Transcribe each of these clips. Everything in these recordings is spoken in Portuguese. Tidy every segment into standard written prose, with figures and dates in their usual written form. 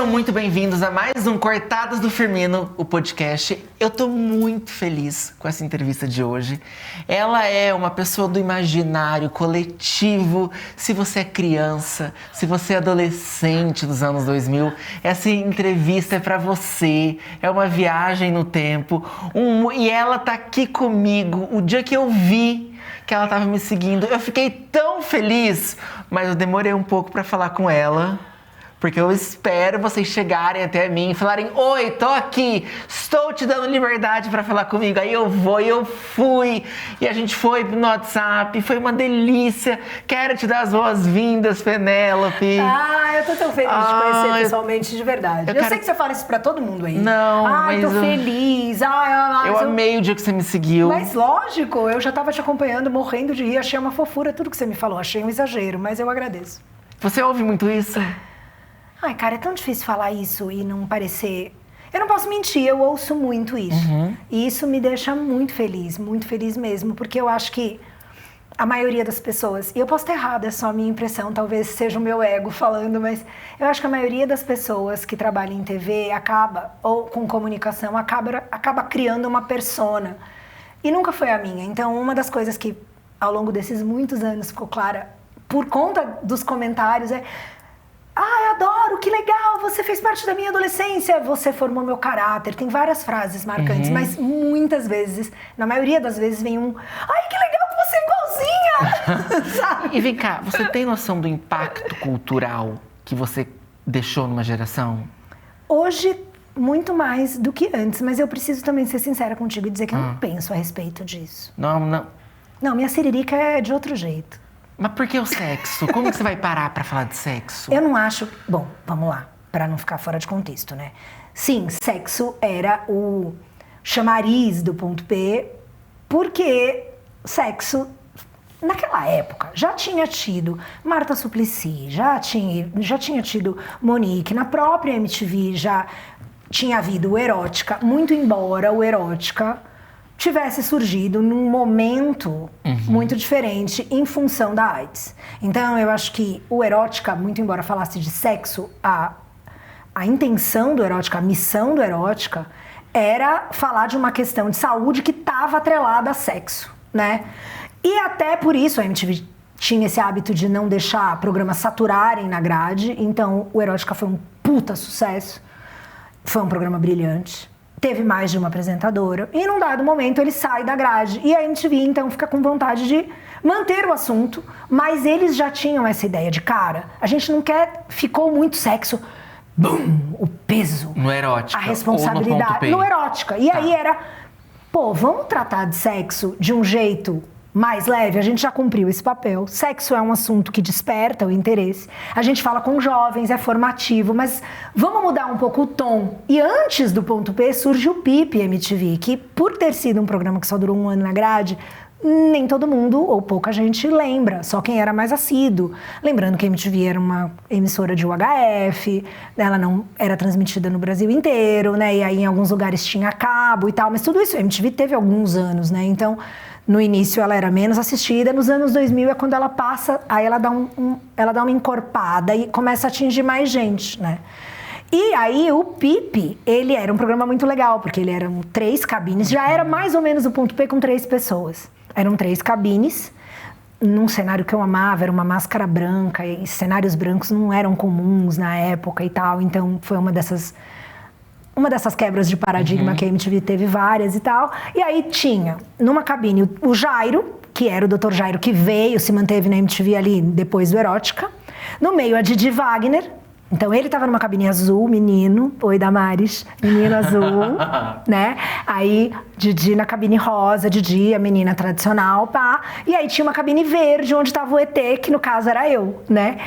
Sejam muito bem-vindos a mais um Cortadas do Firmino, o podcast. Eu tô muito feliz com essa entrevista de hoje. Ela é uma pessoa do imaginário coletivo. Se você é criança, se você é adolescente dos anos 2000, essa entrevista é pra você. É uma viagem no tempo. E ela tá aqui comigo. O dia que eu vi que ela tava me seguindo, eu fiquei tão feliz, mas eu demorei um pouco pra falar com ela. Porque eu espero vocês chegarem até mim e falarem: oi, tô aqui, estou te dando liberdade pra falar comigo. Aí eu vou e eu fui. E a gente foi no WhatsApp, foi uma delícia. Quero te dar as boas-vindas, Penélope. Eu tô tão feliz de conhecer pessoalmente, de verdade. Eu sei que você fala isso pra todo mundo aí. Não, mas tô feliz. Eu amei o dia que você me seguiu. Mas lógico, eu já tava te acompanhando, morrendo de rir. Achei uma fofura tudo que você me falou. Achei um exagero, mas eu agradeço. Você ouve muito isso? Ai, cara, é tão difícil falar isso e não parecer... Eu não posso mentir, eu ouço muito isso. E isso me deixa muito feliz mesmo, porque eu acho que a maioria das pessoas... E eu posso estar errada, é só a minha impressão, talvez seja o meu ego falando, mas eu acho que a maioria das pessoas que trabalham em TV ou com comunicação, acaba criando uma persona. E nunca foi a minha. Então, uma das coisas que ao longo desses muitos anos ficou clara, por conta dos comentários, é... adoro, que legal, você fez parte da minha adolescência, você formou meu caráter. Tem várias frases marcantes, mas muitas vezes, na maioria das vezes, vem ai, que legal que você é igualzinha! Sabe? E vem cá, você tem noção do impacto cultural que você deixou numa geração? Hoje, muito mais do que antes, mas eu preciso também ser sincera contigo e dizer que eu não penso a respeito disso. Não. Não, minha siririca é de outro jeito. Mas por que o sexo? Como que você vai parar pra falar de sexo? Eu não acho... Bom, vamos lá, pra não ficar fora de contexto, né? Sim, sexo era o chamariz do ponto P, porque sexo, naquela época, já tinha tido Marta Suplicy, já tinha tido Monique, na própria MTV já tinha havido o Erótica, muito embora o Erótica tivesse surgido num momento muito diferente em função da AIDS. Então, eu acho que o Erótica, muito embora falasse de sexo, a intenção do Erótica, a missão do Erótica, era falar de uma questão de saúde que estava atrelada a sexo, né? E até por isso a MTV tinha esse hábito de não deixar programas saturarem na grade. Então, o Erótica foi um puta sucesso. Foi um programa brilhante. Teve mais de uma apresentadora, e num dado momento ele sai da grade. E a MTV, então, fica com vontade de manter o assunto, mas eles já tinham essa ideia de, cara, a gente não quer, ficou muito sexo, bum, o peso. No Erótica. A responsabilidade. No Erótica. E aí era, vamos tratar de sexo de um jeito mais leve, a gente já cumpriu esse papel. Sexo é um assunto que desperta o interesse. A gente fala com jovens, é formativo, mas vamos mudar um pouco o tom. E antes do ponto P surge o PIP MTV, que por ter sido um programa que só durou um ano na grade, nem todo mundo ou pouca gente lembra, só quem era mais assíduo. Lembrando que a MTV era uma emissora de UHF, ela não era transmitida no Brasil inteiro, né? E aí em alguns lugares tinha cabo e tal, mas tudo isso a MTV teve alguns anos, né? Então, no início ela era menos assistida, nos anos 2000 é quando ela passa, aí ela dá uma encorpada e começa a atingir mais gente, né? E aí o PIP, ele era um programa muito legal, porque ele eram 3 cabines, já era mais ou menos o ponto P com 3 pessoas. Eram 3 cabines, num cenário que eu amava, era uma máscara branca, e cenários brancos não eram comuns na época e tal, então foi uma dessas quebras de paradigma que a MTV teve várias e tal. E aí tinha, numa cabine, o Jairo, que era o Dr. Jairo, que veio, se manteve na MTV ali depois do Erótica. No meio, a Didi Wagner. Então, ele tava numa cabine azul, menino. Oi, Damares. Menino azul, né? Aí, Didi na cabine rosa, Didi, a menina tradicional, pá. E aí tinha uma cabine verde, onde tava o ET, que no caso era eu, né?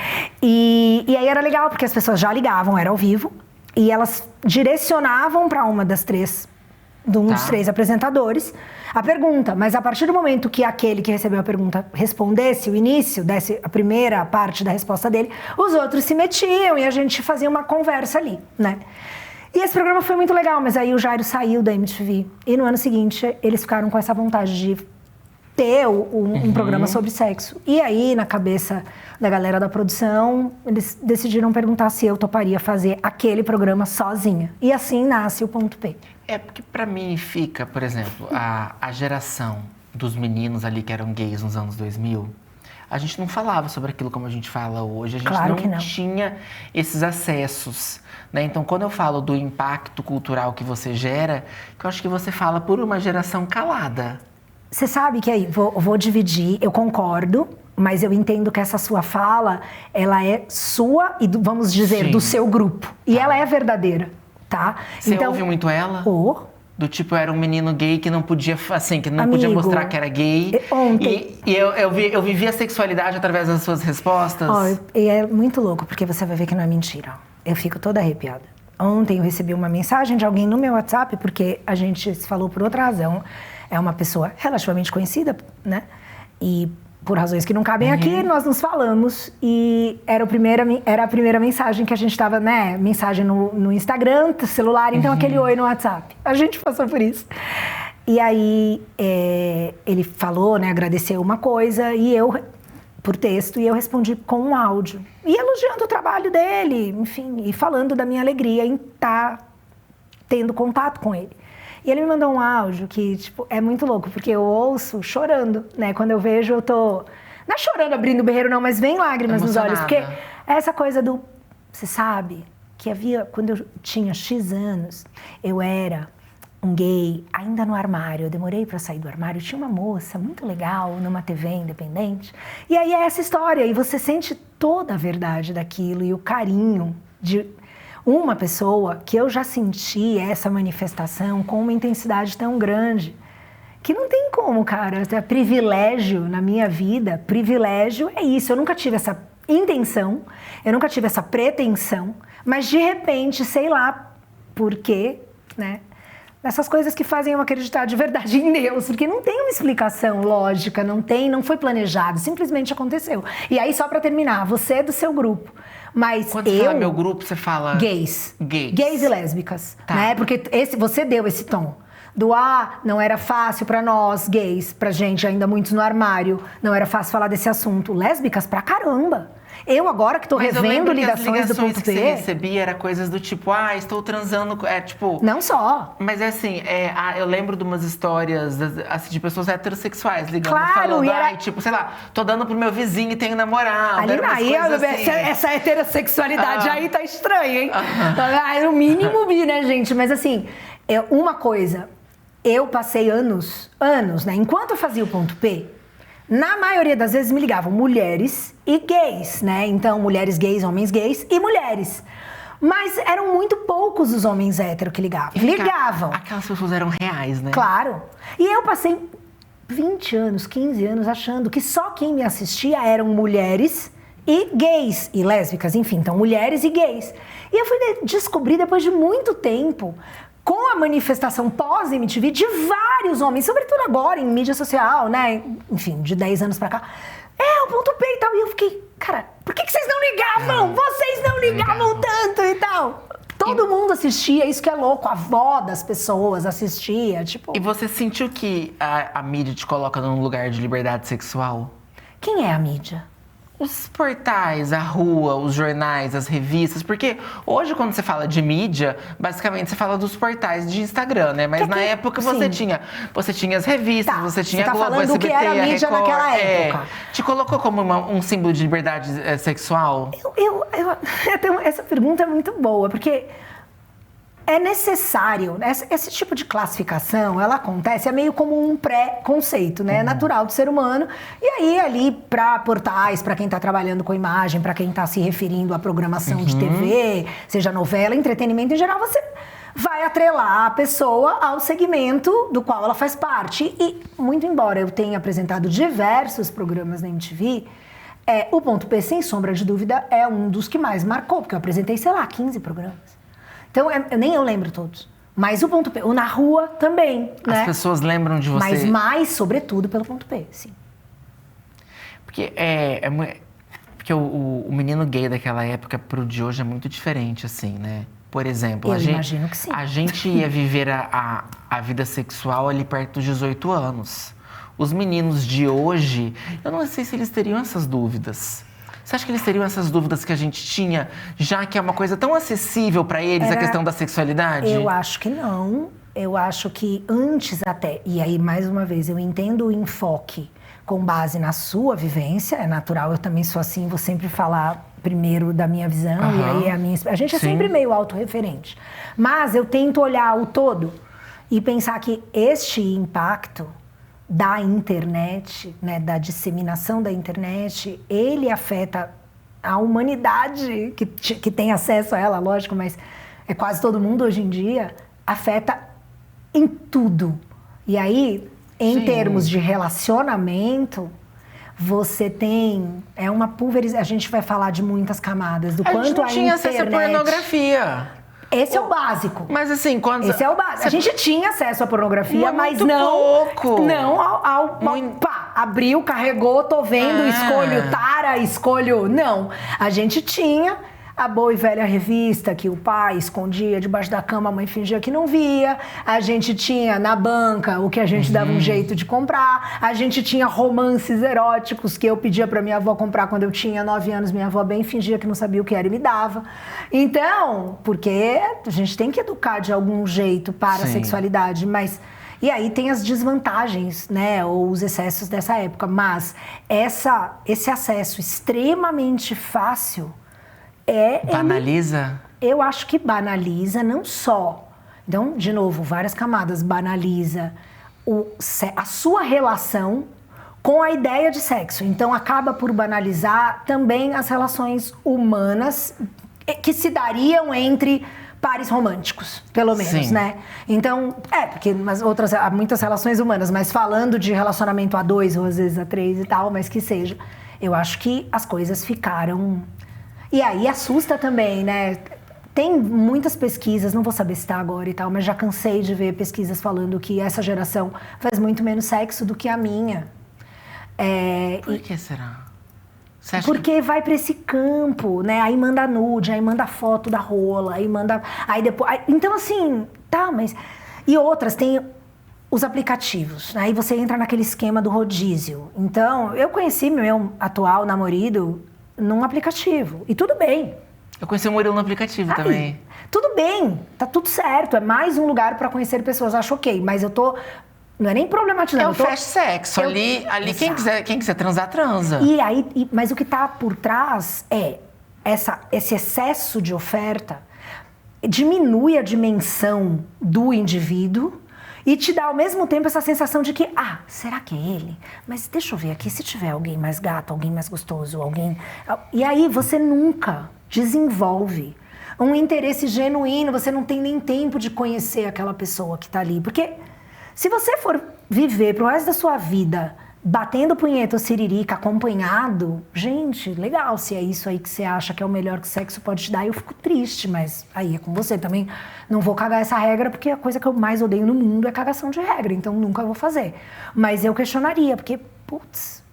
E aí era legal, porque as pessoas já ligavam, era ao vivo. E elas direcionavam para um dos 3 apresentadores a pergunta. Mas a partir do momento que aquele que recebeu a pergunta respondesse o início, desse a primeira parte da resposta dele, os outros se metiam e a gente fazia uma conversa ali, né? E esse programa foi muito legal, mas aí o Jairo saiu da MTV. E no ano seguinte, eles ficaram com essa vontade de ter um programa sobre sexo. E aí, na cabeça da galera da produção, eles decidiram perguntar se eu toparia fazer aquele programa sozinha. E assim nasce o Ponto P. É porque pra mim fica, por exemplo, a geração dos meninos ali que eram gays nos anos 2000, a gente não falava sobre aquilo como a gente fala hoje. A gente não tinha esses acessos, né? Então, quando eu falo do impacto cultural que você gera, eu acho que você fala por uma geração calada. Você sabe que aí, vou dividir, eu concordo, mas eu entendo que essa sua fala, ela é sua e, vamos dizer, do seu grupo. E ela é verdadeira, tá? Você ouve muito ela? Do tipo, eu era um menino gay que não podia, assim, que não podia mostrar que era gay. Ontem. E eu vivi a sexualidade através das suas respostas. E é muito louco, porque você vai ver que não é mentira. Eu fico toda arrepiada. Ontem eu recebi uma mensagem de alguém no meu WhatsApp, porque a gente se falou por outra razão. É uma pessoa relativamente conhecida, né? E por razões que não cabem aqui, nós nos falamos. E era a primeira mensagem que a gente estava, né? Mensagem no Instagram, celular, então aquele oi no WhatsApp. A gente passou por isso. E aí, ele falou, né? Agradeceu uma coisa por texto, e eu respondi com um áudio. E elogiando o trabalho dele, enfim, e falando da minha alegria em estar tendo contato com ele. E ele me mandou um áudio que, tipo, é muito louco, porque eu ouço chorando, né? Quando eu vejo, eu tô... Não é chorando, abrindo o berreiro, não, mas vem lágrimas nos olhos. Porque é essa coisa do... Você sabe que quando eu tinha X anos, eu era um gay, ainda no armário. Eu demorei pra sair do armário. Tinha uma moça muito legal numa TV independente. E aí é essa história. E você sente toda a verdade daquilo e o carinho de... uma pessoa que eu já senti essa manifestação com uma intensidade tão grande, que não tem como, cara. É privilégio na minha vida. Privilégio é isso. Eu nunca tive essa intenção, eu nunca tive essa pretensão, mas de repente, sei lá por quê, né? Essas coisas que fazem eu acreditar de verdade em Deus, porque não tem uma explicação lógica, não foi planejado, simplesmente aconteceu. E aí, só pra terminar, você é do seu grupo. Mas quando você fala meu grupo, você fala... Gays e lésbicas, né? Porque você deu esse tom. Não era fácil pra nós, gays, pra gente, ainda muitos no armário, não era fácil falar desse assunto. Lésbicas pra caramba. Eu agora que tô revendo ligações do Ponto P... que você recebia era coisas do tipo, estou transando, tipo... Não só. Mas é assim, eu lembro de umas histórias assim, de pessoas heterossexuais ligando, falando, tipo, sei lá, tô dando pro meu vizinho e tenho namorado. Assim. Essa heterossexualidade aí tá estranha, hein? No mínimo bi, né, gente? Mas assim, uma coisa, eu passei anos, né? Enquanto eu fazia o Ponto P, na maioria das vezes me ligavam mulheres e gays, né? Então, mulheres gays, homens gays e mulheres. Mas eram muito poucos os homens héteros que ligavam. Ligavam. Aquelas pessoas eram reais, né? Claro. E eu passei 20 anos, 15 anos achando que só quem me assistia eram mulheres e gays e lésbicas, enfim. Então, mulheres e gays. E eu fui descobrir depois de muito tempo, com a manifestação pós-MTV de vários homens, sobretudo agora em mídia social, né? Enfim, de 10 anos pra cá. O Ponto P e tal. E eu fiquei, cara, por que vocês não ligavam? Vocês não ligavam tanto e tal. Todo mundo assistia, isso que é louco. A avó das pessoas assistia, tipo... E você sentiu que a mídia te coloca num lugar de liberdade sexual? Quem é a mídia? Os portais, a rua, os jornais, as revistas, porque hoje quando você fala de mídia, basicamente você fala dos portais de Instagram, né? Mas na época você tinha as revistas, você tinha a Globo, SBT, que era a mídia Record, naquela época. Te colocou como um símbolo de liberdade sexual? Essa pergunta é muito boa, porque é necessário, esse tipo de classificação, ela acontece, é meio como um pré-conceito, né? É natural do ser humano. E aí, ali, para portais, para quem está trabalhando com imagem, para quem está se referindo à programação de TV, seja novela, entretenimento em geral, você vai atrelar a pessoa ao segmento do qual ela faz parte. E, muito embora eu tenha apresentado diversos programas na MTV, o Ponto P, sem sombra de dúvida, é um dos que mais marcou, porque eu apresentei, 15 programas. Então, nem eu lembro todos. Mas o Ponto P, o Na Rua também, né? As pessoas lembram de você... Mas mais, sobretudo, pelo Ponto P, sim. Porque porque o menino gay daquela época pro de hoje é muito diferente, assim, né? Por exemplo, imagino que sim. A gente ia viver a vida sexual ali perto dos 18 anos. os meninos de hoje, eu não sei se eles teriam essas dúvidas. Você acha que eles teriam essas dúvidas que a gente tinha, já que é uma coisa tão acessível para eles, a questão da sexualidade? Eu acho que não. Eu acho que antes até, e aí mais uma vez, eu entendo o enfoque com base na sua vivência, é natural, eu também sou assim, vou sempre falar primeiro da minha visão, e aí a gente é sempre meio autorreferente. Mas eu tento olhar o todo e pensar que este impacto da internet, né, da disseminação da internet, ele afeta a humanidade que tem acesso a ela, lógico, mas é quase todo mundo hoje em dia, afeta em tudo. E aí, em termos de relacionamento, você tem... É uma pulverização. A gente vai falar de muitas camadas, do quanto a internet... A gente não tinha acesso à pornografia. Esse é o básico. Mas assim, quando... Esse é o básico. A gente tinha acesso à pornografia, mas não... pouco. Não pá, abriu, carregou, tô vendo, escolho tara, escolho... Não. A gente tinha a boa e velha revista que o pai escondia debaixo da cama, a mãe fingia que não via. A gente tinha na banca o que a gente dava um jeito de comprar. A gente tinha romances eróticos que eu pedia pra minha avó comprar quando eu tinha 9 anos. Minha avó bem fingia que não sabia o que era e me dava. Então, porque a gente tem que educar de algum jeito para a sexualidade, mas... E aí tem as desvantagens, né, ou os excessos dessa época. Mas esse acesso extremamente fácil... Banaliza? Eu acho que banaliza, não só. Então, de novo, várias camadas. Banaliza a sua relação com a ideia de sexo. Então, acaba por banalizar também as relações humanas que se dariam entre pares românticos, pelo menos, né? Então, porque há muitas relações humanas, mas falando de relacionamento a 2 ou às vezes a 3 e tal, mas que seja, eu acho que as coisas ficaram... E aí assusta também, né? Tem muitas pesquisas, não vou saber citar agora e tal, mas já cansei de ver pesquisas falando que essa geração faz muito menos sexo do que a minha. Por que será? Porque vai pra esse campo, né? Aí manda nude, aí manda foto da rola, aí manda... Aí depois... Então, assim, tá, mas... E outras, tem os aplicativos. Aí você entra naquele esquema do rodízio. Então, eu conheci meu atual namorado num aplicativo. E tudo bem. Eu conheci o Murilo no aplicativo também. Tudo bem, tá tudo certo. É mais um lugar pra conhecer pessoas. Acho ok, mas eu tô... Não é nem problematizando. É o fast sexo. Ali quem quiser transar, transa. Mas o que tá por trás é esse excesso de oferta diminui a dimensão do indivíduo e te dá ao mesmo tempo essa sensação de que, será que é ele? Mas deixa eu ver aqui, se tiver alguém mais gato, alguém mais gostoso, alguém... E aí você nunca desenvolve um interesse genuíno, você não tem nem tempo de conhecer aquela pessoa que tá ali. Porque se você for viver pro resto da sua vida batendo punheta ou siririca acompanhado, gente, legal, se é isso aí que você acha que é o melhor que o sexo pode te dar, eu fico triste, mas aí é com você também. Não vou cagar essa regra, porque a coisa que eu mais odeio no mundo é cagação de regra, então nunca vou fazer. Mas eu questionaria, porque, putz,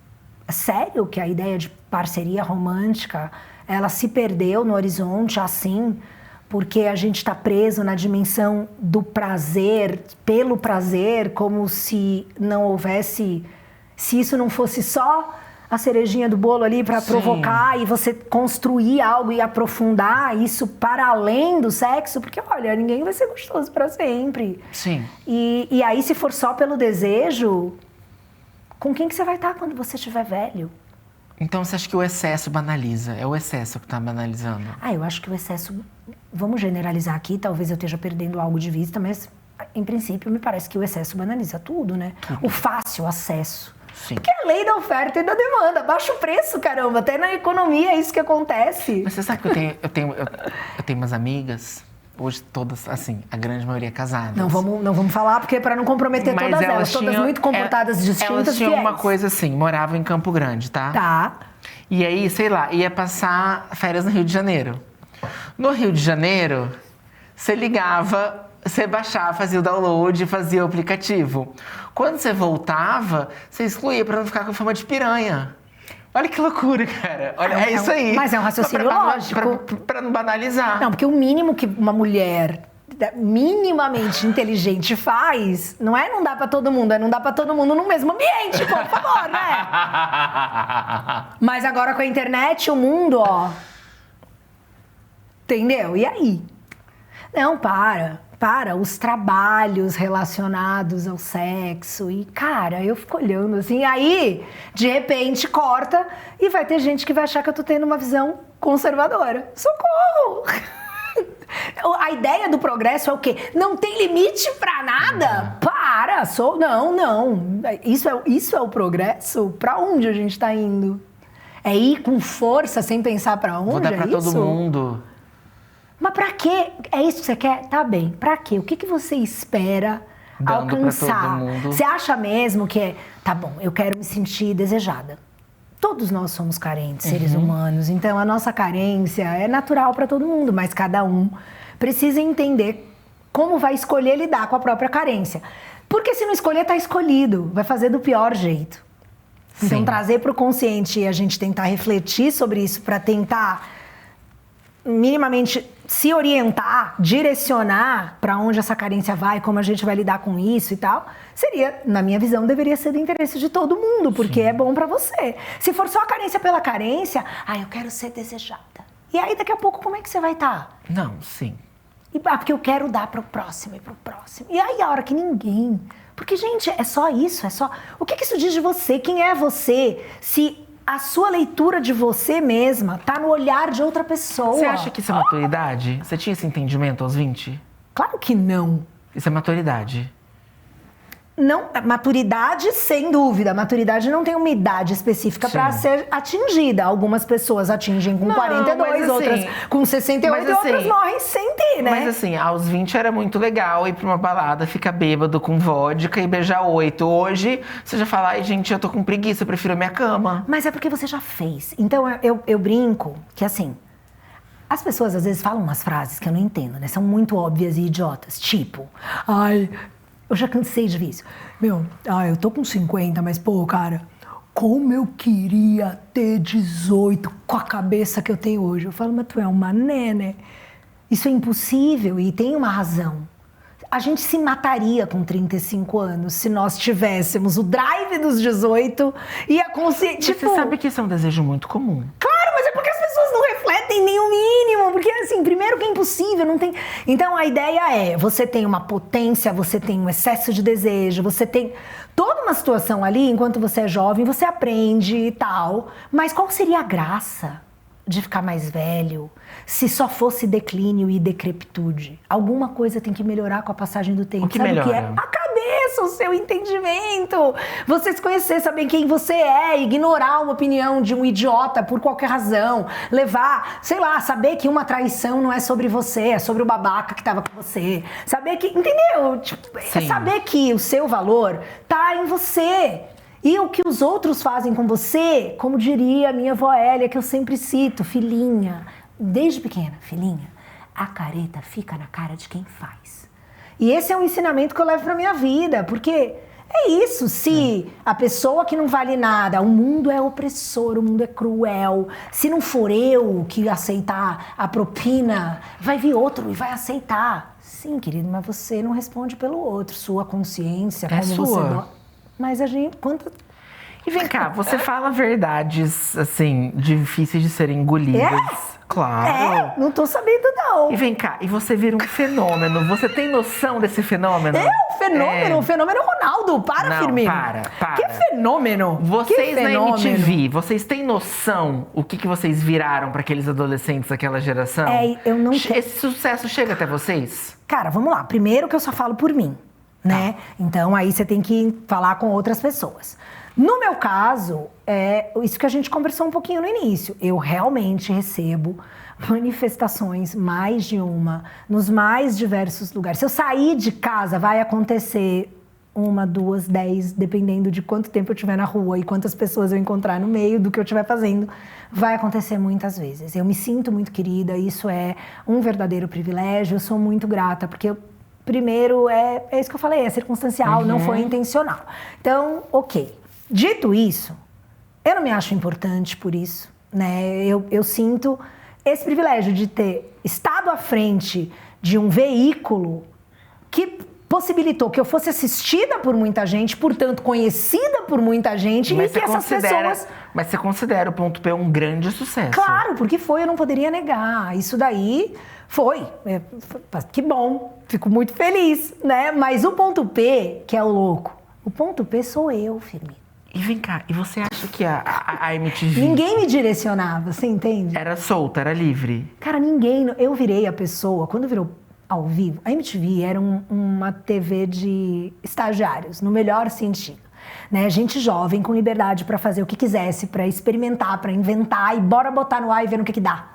é sério que a ideia de parceria romântica, ela se perdeu no horizonte assim, porque a gente está preso na dimensão do prazer, pelo prazer, como se não houvesse... Se isso não fosse só a cerejinha do bolo ali para provocar e você construir algo e aprofundar isso para além do sexo, porque, olha, ninguém vai ser gostoso para sempre. Sim. E aí, se for só pelo desejo, com quem que você vai estar quando você estiver velho? Então, você acha que o excesso banaliza? É o excesso que está banalizando? Eu acho que o excesso... Vamos generalizar aqui, talvez eu esteja perdendo algo de vista, mas, em princípio, me parece que o excesso banaliza tudo, né? O fácil acesso. Sim. Porque é a lei da oferta e da demanda. Baixa o preço, caramba. Até na economia é isso que acontece. Mas você sabe que eu tenho umas amigas, hoje todas, assim, a grande maioria casadas. Não vamos falar, porque para não comprometer todas elas. Todas muito comportadas, distintas, elas tinham fiéis. uma coisa assim, moravam em Campo Grande, tá? Tá. E aí, sei lá, ia passar férias no Rio de Janeiro. No Rio de Janeiro, você ligava... Você baixava, fazia o download, fazia o aplicativo. Quando você voltava, você excluía para não ficar com fama de piranha. Olha que loucura, cara. Olha, é isso aí. Mas é um raciocínio lógico. Para não banalizar. Não, porque o mínimo que uma mulher minimamente inteligente faz, não dá pra todo mundo, não dá pra todo mundo no mesmo ambiente, por favor, né? Mas agora com a internet, o mundo, ó... Entendeu? E aí? Não, para, os trabalhos relacionados ao sexo. E, cara, eu fico olhando assim, aí, de repente, corta e vai ter gente que vai achar que eu tô tendo uma visão conservadora. Socorro! A ideia do progresso é o quê? Não tem limite pra nada? Para! Não. Isso é o progresso? Pra onde a gente tá indo? É ir com força, sem pensar pra onde? Vou dar pra todo isso? mundo. Mas pra quê? É isso que você quer? Tá bem. Pra quê? O que você espera Dando alcançar? pra todo mundo. Você acha mesmo que é... Tá bom, eu quero me sentir desejada. Todos nós somos carentes, seres humanos. Então, a nossa carência é natural pra todo mundo. Mas cada um precisa entender como vai escolher lidar com a própria carência. Porque se não escolher, tá escolhido. Vai fazer do pior jeito. Então, Sim. trazer pro consciente e a gente tentar refletir sobre isso pra tentar... minimamente se orientar, direcionar para onde essa carência vai, como a gente vai lidar com isso e tal, seria, na minha visão, deveria ser do interesse de todo mundo, porque é bom para você. Se for só a carência pela carência, eu quero ser desejada. E aí, daqui a pouco, como é que você vai estar? Não, sim. Porque eu quero dar pro próximo e pro próximo. E aí, a hora que ninguém... Porque, gente, é só isso, O que isso diz de você? Quem é você? Se... a sua leitura de você mesma tá no olhar de outra pessoa. Você acha que isso é maturidade? Você tinha esse entendimento aos 20? Claro que não. Isso é maturidade. Não, maturidade, sem dúvida. Maturidade não tem uma idade específica para ser atingida. Algumas pessoas atingem com 42, outras com 68 e outras morrem sem ter, né? Mas assim, aos 20 era muito legal ir pra uma balada, ficar bêbado com vodka e beijar 8. Hoje, você já fala, ai gente, eu tô com preguiça, eu prefiro a minha cama. Mas é porque você já fez. Então, eu brinco que assim... As pessoas às vezes falam umas frases que eu não entendo, né? São muito óbvias e idiotas. Tipo, eu já cansei de ver isso. Eu tô com 50, mas, pô, cara, como eu queria ter 18 com a cabeça que eu tenho hoje. Eu falo, mas tu é um mané, né? Isso é impossível e tem uma razão. A gente se mataria com 35 anos se nós tivéssemos o drive dos 18 e a consciência... Você sabe que isso é um desejo muito comum. Claro, mas é porque as pessoas não refletem nem o mínimo. Porque, assim, primeiro que é impossível, não tem... Então, a ideia é, você tem uma potência, você tem um excesso de desejo, você tem toda uma situação ali, enquanto você é jovem, você aprende e tal. Mas qual seria a graça de ficar mais velho se só fosse declínio e decrepitude? Alguma coisa tem que melhorar com a passagem do tempo. O que Sabe melhora? o que é? A cabeça, o seu entendimento. Você se conhecer, saber quem você é, ignorar uma opinião de um idiota por qualquer razão, levar, sei lá, saber que uma traição não é sobre você, é sobre o babaca que tava com você. Saber que, entendeu? Tipo, é saber que o seu valor tá em você. E o que os outros fazem com você, como diria a minha avó Hélia, que eu sempre cito, filhinha, desde pequena, filhinha, a careta fica na cara de quem faz. E esse é um ensinamento que eu levo pra minha vida, porque é isso, se a pessoa que não vale nada, o mundo é opressor, o mundo é cruel, se não for eu que aceitar a propina, vai vir outro e vai aceitar. Sim, querido, mas você não responde pelo outro, sua consciência, como você... Mas a gente... E vem cá, você fala verdades, assim, difíceis de serem engolidas. Claro. Não tô sabendo, não. E vem cá, e você vira um fenômeno. Você tem noção desse fenômeno? Um fenômeno? O fenômeno Ronaldo. Para, Firmino. Para. Que fenômeno? Vocês que fenômeno? Na MTV, vocês têm noção o que vocês viraram para aqueles adolescentes daquela geração? Eu não quero... Esse sucesso chega até vocês? Cara, vamos lá. Primeiro que eu só falo por mim, né? Então, aí você tem que falar com outras pessoas. No meu caso, é isso que a gente conversou um pouquinho no início. Eu realmente recebo manifestações, mais de uma, nos mais diversos lugares. Se eu sair de casa, vai acontecer 1, 2, 10, dependendo de quanto tempo eu estiver na rua e quantas pessoas eu encontrar no meio do que eu estiver fazendo. Vai acontecer muitas vezes. Eu me sinto muito querida, isso é um verdadeiro privilégio, eu sou muito grata, porque primeiro, é isso que eu falei, é circunstancial, não foi intencional. Então, ok. Dito isso, eu não me acho importante por isso, né? Eu sinto esse privilégio de ter estado à frente de um veículo que possibilitou que eu fosse assistida por muita gente, portanto, conhecida por muita gente, mas e que essas pessoas... Mas você considera o Ponto P um grande sucesso? Claro, porque foi, eu não poderia negar. Isso daí foi. Que bom, fico muito feliz, né? Mas o Ponto P, que é o louco, o Ponto P sou eu, Firmino. E vem cá, e você acha que a MTV... Ninguém me direcionava, você entende? Era solta, era livre? Cara, ninguém... Eu virei a pessoa, quando virou ao vivo, a MTV era uma TV de estagiários, no melhor sentido. Né? Gente jovem, com liberdade para fazer o que quisesse, para experimentar, para inventar, e bora botar no ar e ver no que dá.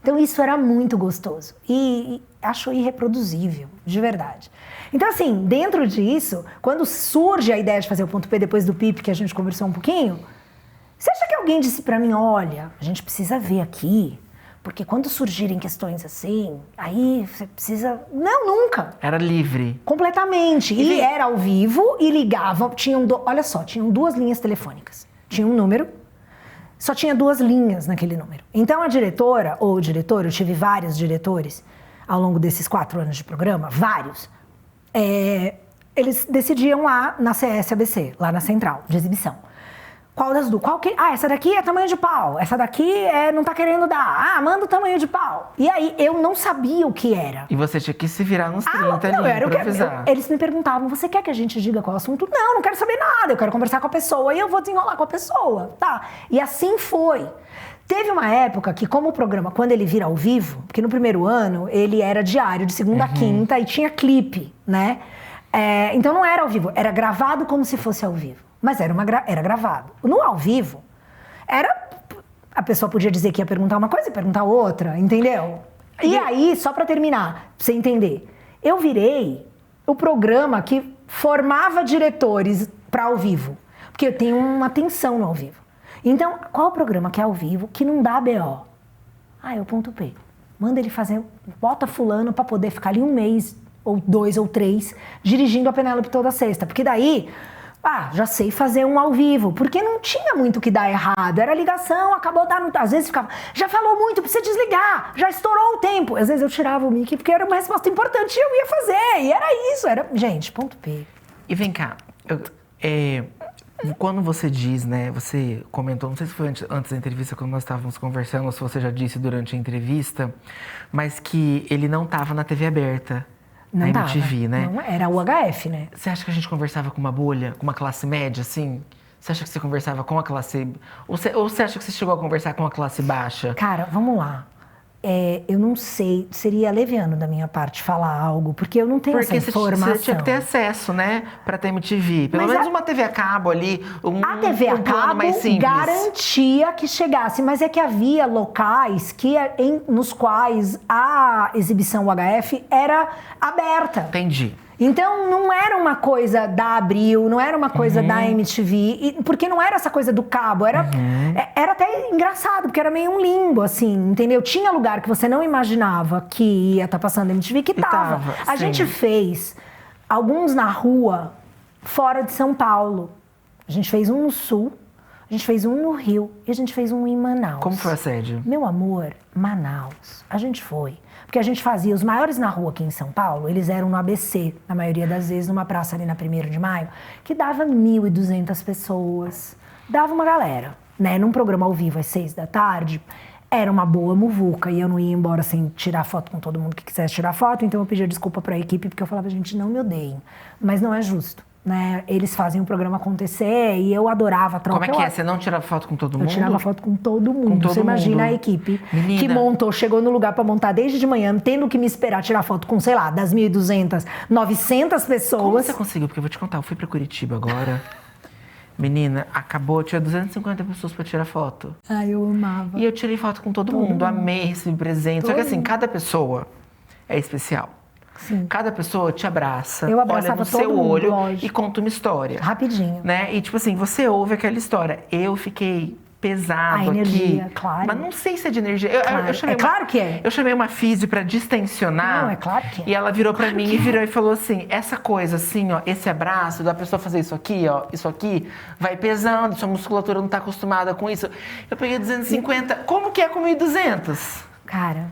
Então isso era muito gostoso. E acho irreproduzível, de verdade. Então assim, dentro disso, quando surge a ideia de fazer o Ponto P depois do PIP, que a gente conversou um pouquinho, você acha que alguém disse para mim, olha, a gente precisa ver aqui, porque quando surgirem questões assim, aí você precisa... Não, nunca. Era livre. Completamente. E era ao vivo e ligava. Olha só, tinham 2 linhas telefônicas. Tinha um número, só tinha 2 linhas naquele número. Então a diretora, ou o diretor, eu tive vários diretores ao longo desses 4 anos de programa, vários. Eles decidiam lá na CSABC, lá na central de exibição. Qual das duas? Essa daqui é tamanho de pau. Essa daqui não tá querendo dar. Manda o tamanho de pau. E aí, eu não sabia o que era. E você tinha que se virar nos 30 não, ali, improvisar. Eles me perguntavam, você quer que a gente diga qual assunto? Não quero saber nada. Eu quero conversar com a pessoa e eu vou desenrolar com a pessoa. Tá. E assim foi. Teve uma época que, como o programa, quando ele vira ao vivo, porque no primeiro ano, ele era diário, de segunda a quinta, e tinha clipe, né? Então não era ao vivo, era gravado como se fosse ao vivo. Mas era gravado. No ao vivo, a pessoa podia dizer que ia perguntar uma coisa e perguntar outra, entendeu? E aí, só pra terminar, pra você entender, eu virei o programa que formava diretores pra ao vivo. Porque eu tenho uma tensão no ao vivo. Então, qual o programa que é ao vivo, que não dá BO? É o Ponto P. Manda ele fazer, bota fulano pra poder ficar ali 1 mês, ou 2 ou 3, dirigindo a Penélope toda sexta. Porque daí... já sei fazer um ao vivo, porque não tinha muito o que dar errado, era ligação, acabou dando, às vezes ficava, já falou muito, precisa desligar, já estourou o tempo, às vezes eu tirava o mic porque era uma resposta importante e eu ia fazer, e era isso, gente, Ponto P. E vem cá, quando você diz, né, você comentou, não sei se foi antes da entrevista, quando nós estávamos conversando, ou se você já disse durante a entrevista, mas que ele não estava na TV aberta. Não na MTV, né? Não, era o HF, né? Você acha que a gente conversava com uma bolha, com uma classe média, assim? Você acha que você conversava com a classe... Ou você acha que você chegou a conversar com a classe baixa? Cara, vamos lá. Eu não sei, seria leviano da minha parte falar algo, porque eu não tenho essa informação. Você tinha que ter acesso, né, pra ter MTV. Pelo menos uma TV a cabo ali, a TV a cabo mais simples. Garantia que chegasse, mas é que havia locais nos quais a exibição UHF era aberta. Entendi. Então, não era uma coisa da Abril, não era uma coisa da MTV, porque não era essa coisa do cabo, era até engraçado, porque era meio um limbo, assim, entendeu? Tinha lugar que você não imaginava que ia estar passando MTV, que tava. A gente fez alguns na rua, fora de São Paulo. A gente fez um no Sul, a gente fez um no Rio e a gente fez um em Manaus. Como foi a sede? Meu amor, Manaus. A gente foi. Porque a gente fazia os maiores na rua aqui em São Paulo, eles eram no ABC, na maioria das vezes, numa praça ali na 1º de Maio, que dava 1.200 pessoas. Dava uma galera, né? Num programa ao vivo às 6 da tarde, era uma boa muvuca e eu não ia embora sem tirar foto com todo mundo que quisesse tirar foto, então eu pedia desculpa pra equipe porque eu falava, gente, não me odeiem. Mas não é justo. Né? Eles fazem o programa acontecer e eu adorava a troca. Como é que é? Você não tirava foto com todo mundo? Eu tirava foto com todo mundo. Você imagina a equipe que montou, chegou no lugar pra montar desde de manhã, tendo que me esperar tirar foto com, sei lá, das 1.200, 900 pessoas. Como você conseguiu? Porque eu vou te contar, eu fui pra Curitiba agora. Menina, acabou, tinha 250 pessoas pra tirar foto. Eu amava. E eu tirei foto com todo mundo, amei, recebi presente. Só que assim, cada pessoa é especial. Sim. Cada pessoa te abraça, eu abraçava olha no seu mundo, olho lógico. E conta uma história. Rapidinho. Né? E tipo assim, você ouve aquela história. Eu fiquei pesado a energia, aqui. Claro. Mas não sei se é de energia. Claro. Eu chamei claro que é. Eu chamei uma físio pra distensionar. Não, é claro que é. E ela virou pra mim e virou e falou assim, essa coisa assim, ó, esse abraço da pessoa fazer isso aqui, ó, isso aqui, vai pesando, sua musculatura não tá acostumada com isso. Eu peguei 250. Como que é com 1.200? Cara,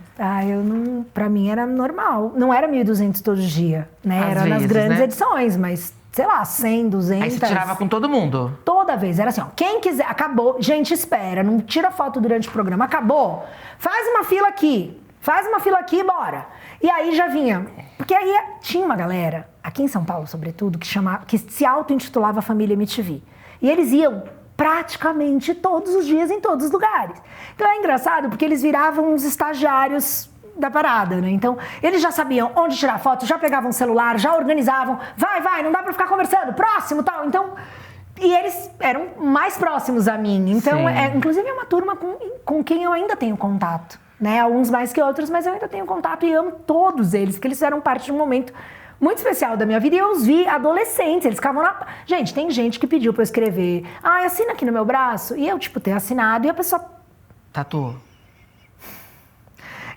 pra mim era normal. Não era 1.200 todo dia, né? Às era nas vezes, grandes né? edições, mas, sei lá, 100, 200. Aí você tirava com todo mundo? Toda vez. Era assim, ó, quem quiser, acabou, gente, espera, não tira foto durante o programa, acabou, faz uma fila aqui, bora. E aí já vinha, porque aí tinha uma galera, aqui em São Paulo, sobretudo, que se auto-intitulava Família MTV. E eles iam praticamente todos os dias em todos os lugares. Então é engraçado porque eles viravam uns estagiários da parada, né? Então eles já sabiam onde tirar foto, já pegavam o celular, já organizavam, vai, não dá pra ficar conversando, próximo, tal. Então, e eles eram mais próximos a mim. Então, inclusive é uma turma com quem eu ainda tenho contato, né? Alguns mais que outros, mas eu ainda tenho contato e amo todos eles, porque eles fizeram parte de um momento muito especial da minha vida, e eu os vi adolescentes, eles ficavam na... Gente, tem gente que pediu pra eu escrever, assina aqui no meu braço, e eu, ter assinado, e a pessoa... Tatuou.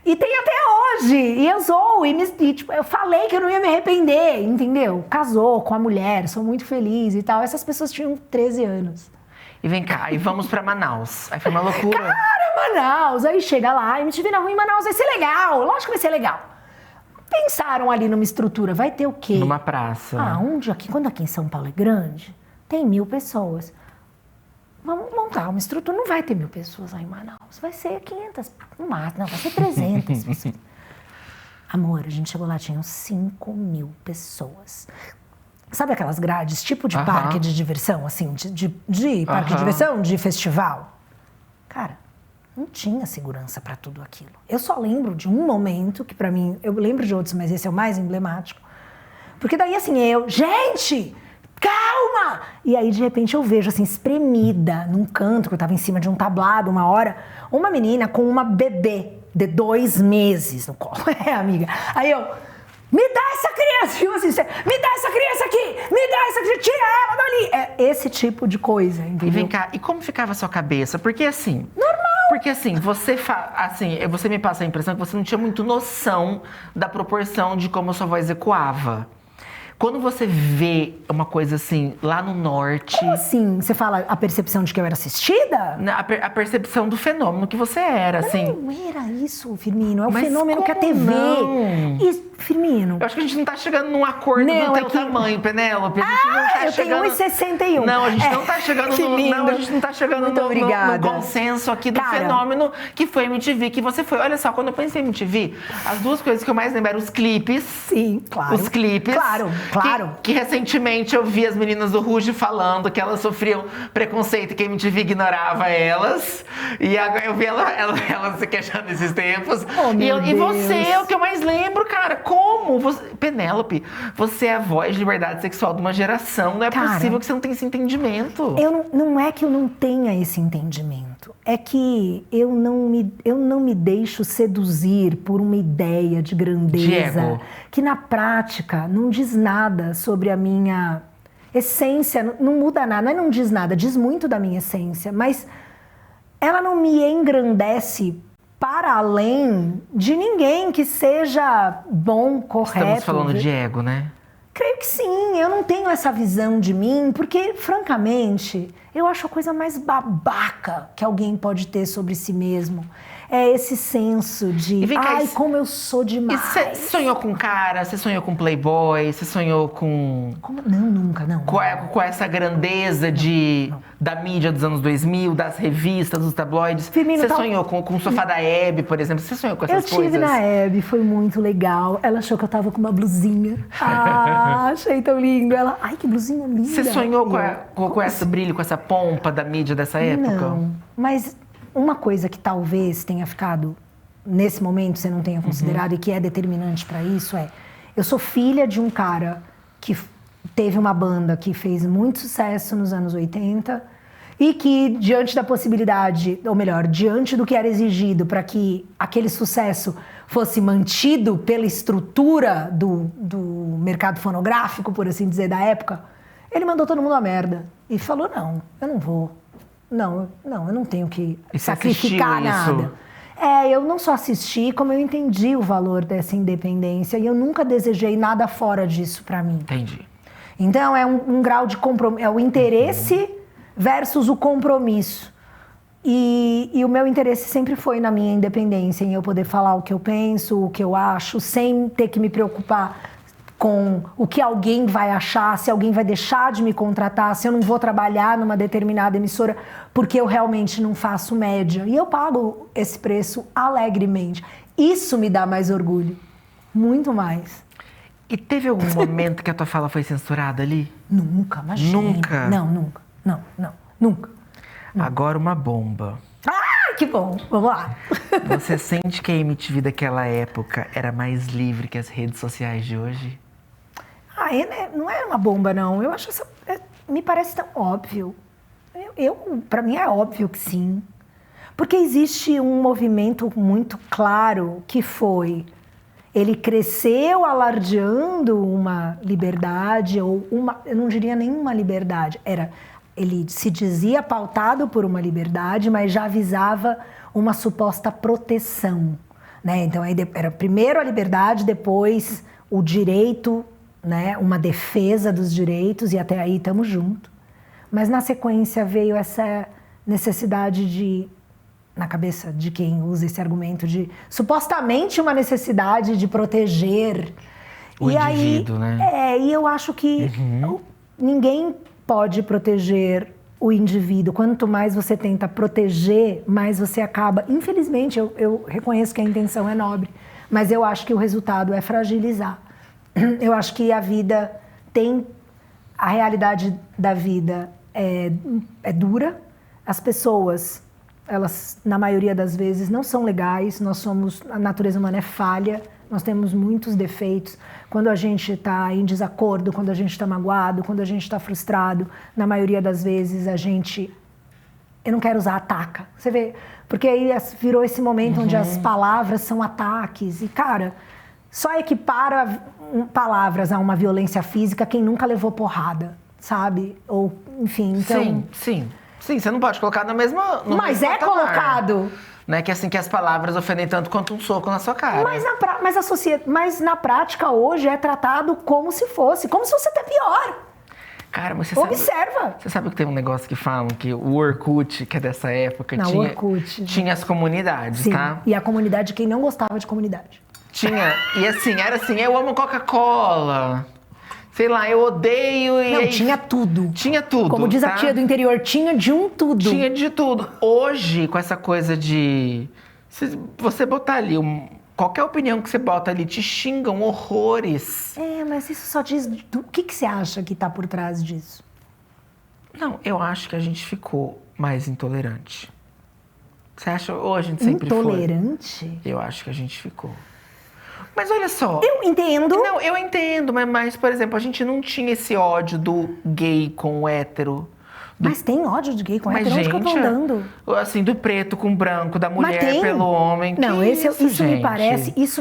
E tem até hoje, e eu sou, eu falei que eu não ia me arrepender, entendeu? Casou com a mulher, sou muito feliz e tal, essas pessoas tinham 13 anos. E vem cá, e vamos pra Manaus. Aí foi uma loucura. Cara, Manaus, aí chega lá, MTV na rua em Manaus, vai ser legal, lógico que vai ser legal. Pensaram ali numa estrutura, vai ter o quê? Numa praça. Quando aqui em São Paulo é grande, tem 1.000 pessoas. Vamos montar uma estrutura, não vai ter 1.000 pessoas lá em Manaus, vai ser 500, no máximo, não, vai ser 300 pessoas. Amor, a gente chegou lá, tinham 5.000 pessoas. Sabe aquelas grades, tipo de parque de diversão, assim, de parque de diversão, de festival? Cara, não tinha segurança para tudo aquilo. Eu só lembro de um momento, que para mim, eu lembro de outros, mas esse é o mais emblemático. Porque daí, assim, gente, calma! E aí, de repente, eu vejo, assim, espremida num canto, que eu tava em cima de um tablado uma hora, uma menina com uma bebê de 2 meses no colo. Amiga. Aí eu... Me dá essa criança! Me dá essa criança aqui! Me dá essa criança! Tira ela dali! É esse tipo de coisa, entendeu? E vem cá, e como ficava a sua cabeça? Porque assim... Normal! Porque assim, você me passa a impressão que você não tinha muito noção da proporção de como a sua voz ecoava. Quando você vê uma coisa assim, lá no norte... Como assim? Você fala a percepção de que eu era assistida? A percepção do fenômeno que você era, assim. Não era isso, Firmino. É o Mas fenômeno que a TV... Não? Firmino... Eu acho que a gente não tá chegando num acordo do teu tamanho, Penélope. A gente não tá eu chegando... tenho 1,61. Não, a gente não tá chegando Não, a gente não tá chegando no consenso aqui do fenômeno que foi MTV, que você foi. Olha só, quando eu pensei em MTV, as duas coisas que eu mais lembro eram os clipes. Sim, claro. Os clipes. Claro. Que recentemente eu vi as meninas do Ruge falando que elas sofriam preconceito e que a MTV ignorava elas. E agora eu vi elas se queixando nesses tempos. E você é o que eu mais lembro, cara. Como? Penélope, você é a voz de liberdade sexual de uma geração. Não é possível que você não tenha esse entendimento. Não é que eu não tenha esse entendimento. É que eu não me deixo seduzir por uma ideia de grandeza. Diego. Que na prática não diz nada sobre a minha essência. Não muda nada. Não diz nada. Diz muito da minha essência. Mas ela não me engrandece para além de ninguém que seja bom, correto. Estamos falando de ego, né? Creio que sim, eu não tenho essa visão de mim, porque, francamente, eu acho a coisa mais babaca que alguém pode ter sobre si mesmo. É esse senso de, como eu sou demais. E você sonhou com cara, você sonhou com Playboy, você sonhou com... Não, nunca, não. Com essa grandeza da mídia dos anos 2000, das revistas, dos tabloides. Você sonhou com o sofá da Hebe, por exemplo? Você sonhou com essas coisas? Eu tive na Hebe, foi muito legal. Ela achou que eu tava com uma blusinha. Achei tão lindo. Ela, que blusinha linda. Você sonhou com esse brilho, com essa pompa da mídia dessa época? Não, mas uma coisa que talvez tenha ficado, nesse momento, você não tenha considerado e que é determinante para isso eu sou filha de um cara que teve uma banda que fez muito sucesso nos anos 80 e que, diante da possibilidade, ou melhor, diante do que era exigido para que aquele sucesso fosse mantido pela estrutura do mercado fonográfico, por assim dizer, da época, ele mandou todo mundo a merda e falou, não, eu não vou. Não, eu não tenho que sacrificar nada. Eu não só assisti, como eu entendi o valor dessa independência e eu nunca desejei nada fora disso para mim. Entendi. Então é um grau de compromisso, é o interesse versus o compromisso. E o meu interesse sempre foi na minha independência, em eu poder falar o que eu penso, o que eu acho, sem ter que me preocupar com o que alguém vai achar, se alguém vai deixar de me contratar, se eu não vou trabalhar numa determinada emissora, porque eu realmente não faço média. E eu pago esse preço alegremente. Isso me dá mais orgulho, muito mais. E teve algum momento que a tua fala foi censurada ali? Nunca, imagina. Nunca? Não, nunca. Não, nunca. Agora uma bomba. Ah, que bom. Vamos lá. Você sente que a MTV daquela época era mais livre que as redes sociais de hoje? Não é uma bomba, não. Eu acho me parece tão óbvio. Para mim é óbvio que sim. Porque existe um movimento muito claro que foi... Ele cresceu alardeando uma liberdade, ou eu não diria nenhuma liberdade, ele se dizia pautado por uma liberdade, mas já avisava uma suposta proteção, né? Então, aí era primeiro a liberdade, depois o direito, né? Uma defesa dos direitos, e até aí estamos juntos. Mas, na sequência, veio essa necessidade na cabeça de quem usa esse argumento, de supostamente uma necessidade de proteger o indivíduo, né? E eu acho que ninguém pode proteger o indivíduo. Quanto mais você tenta proteger, mais você acaba... Infelizmente, eu reconheço que a intenção é nobre, mas eu acho que o resultado é fragilizar. Eu acho que a vida tem... A realidade da vida é dura. As pessoas, elas, na maioria das vezes, não são legais. A natureza humana é falha. Nós temos muitos defeitos. Quando a gente está em desacordo, quando a gente está magoado, quando a gente está frustrado, na maioria das vezes a gente... Eu não quero usar ataca. Você vê? Porque aí virou esse momento onde as palavras são ataques. E, cara, só equipara palavras a uma violência física quem nunca levou porrada, sabe? Ou, enfim, então... Sim, você não pode colocar no mesmo Mas é colocado... Não é que assim que as palavras ofendem tanto quanto um soco na sua cara. Mas na prática hoje é tratado como se fosse até pior. Cara, mas você Observa. Você sabe que tem um negócio que falam que o Orkut, que é dessa época, tinha as comunidades, sim, tá? E a comunidade de quem não gostava de comunidade. Tinha, e assim, era assim, eu amo Coca-Cola. Sei lá, eu odeio... Não, tinha tudo. Tinha tudo, como diz a tia do interior, tinha de um tudo. Tinha de tudo. Hoje, com essa coisa de... Se você botar ali, qualquer opinião que você bota ali, te xingam horrores. Mas isso só diz... O que você acha que tá por trás disso? Não, eu acho que a gente ficou mais intolerante. Você acha? Ou a gente sempre foi? Intolerante? Eu acho que a gente ficou. Mas olha só... Eu entendo. Não, eu entendo, mas, por exemplo, a gente não tinha esse ódio do gay com o hétero. Mas tem ódio de gay com hétero? Onde que eu tô andando? Assim, do preto com branco, da mulher pelo homem. Não, isso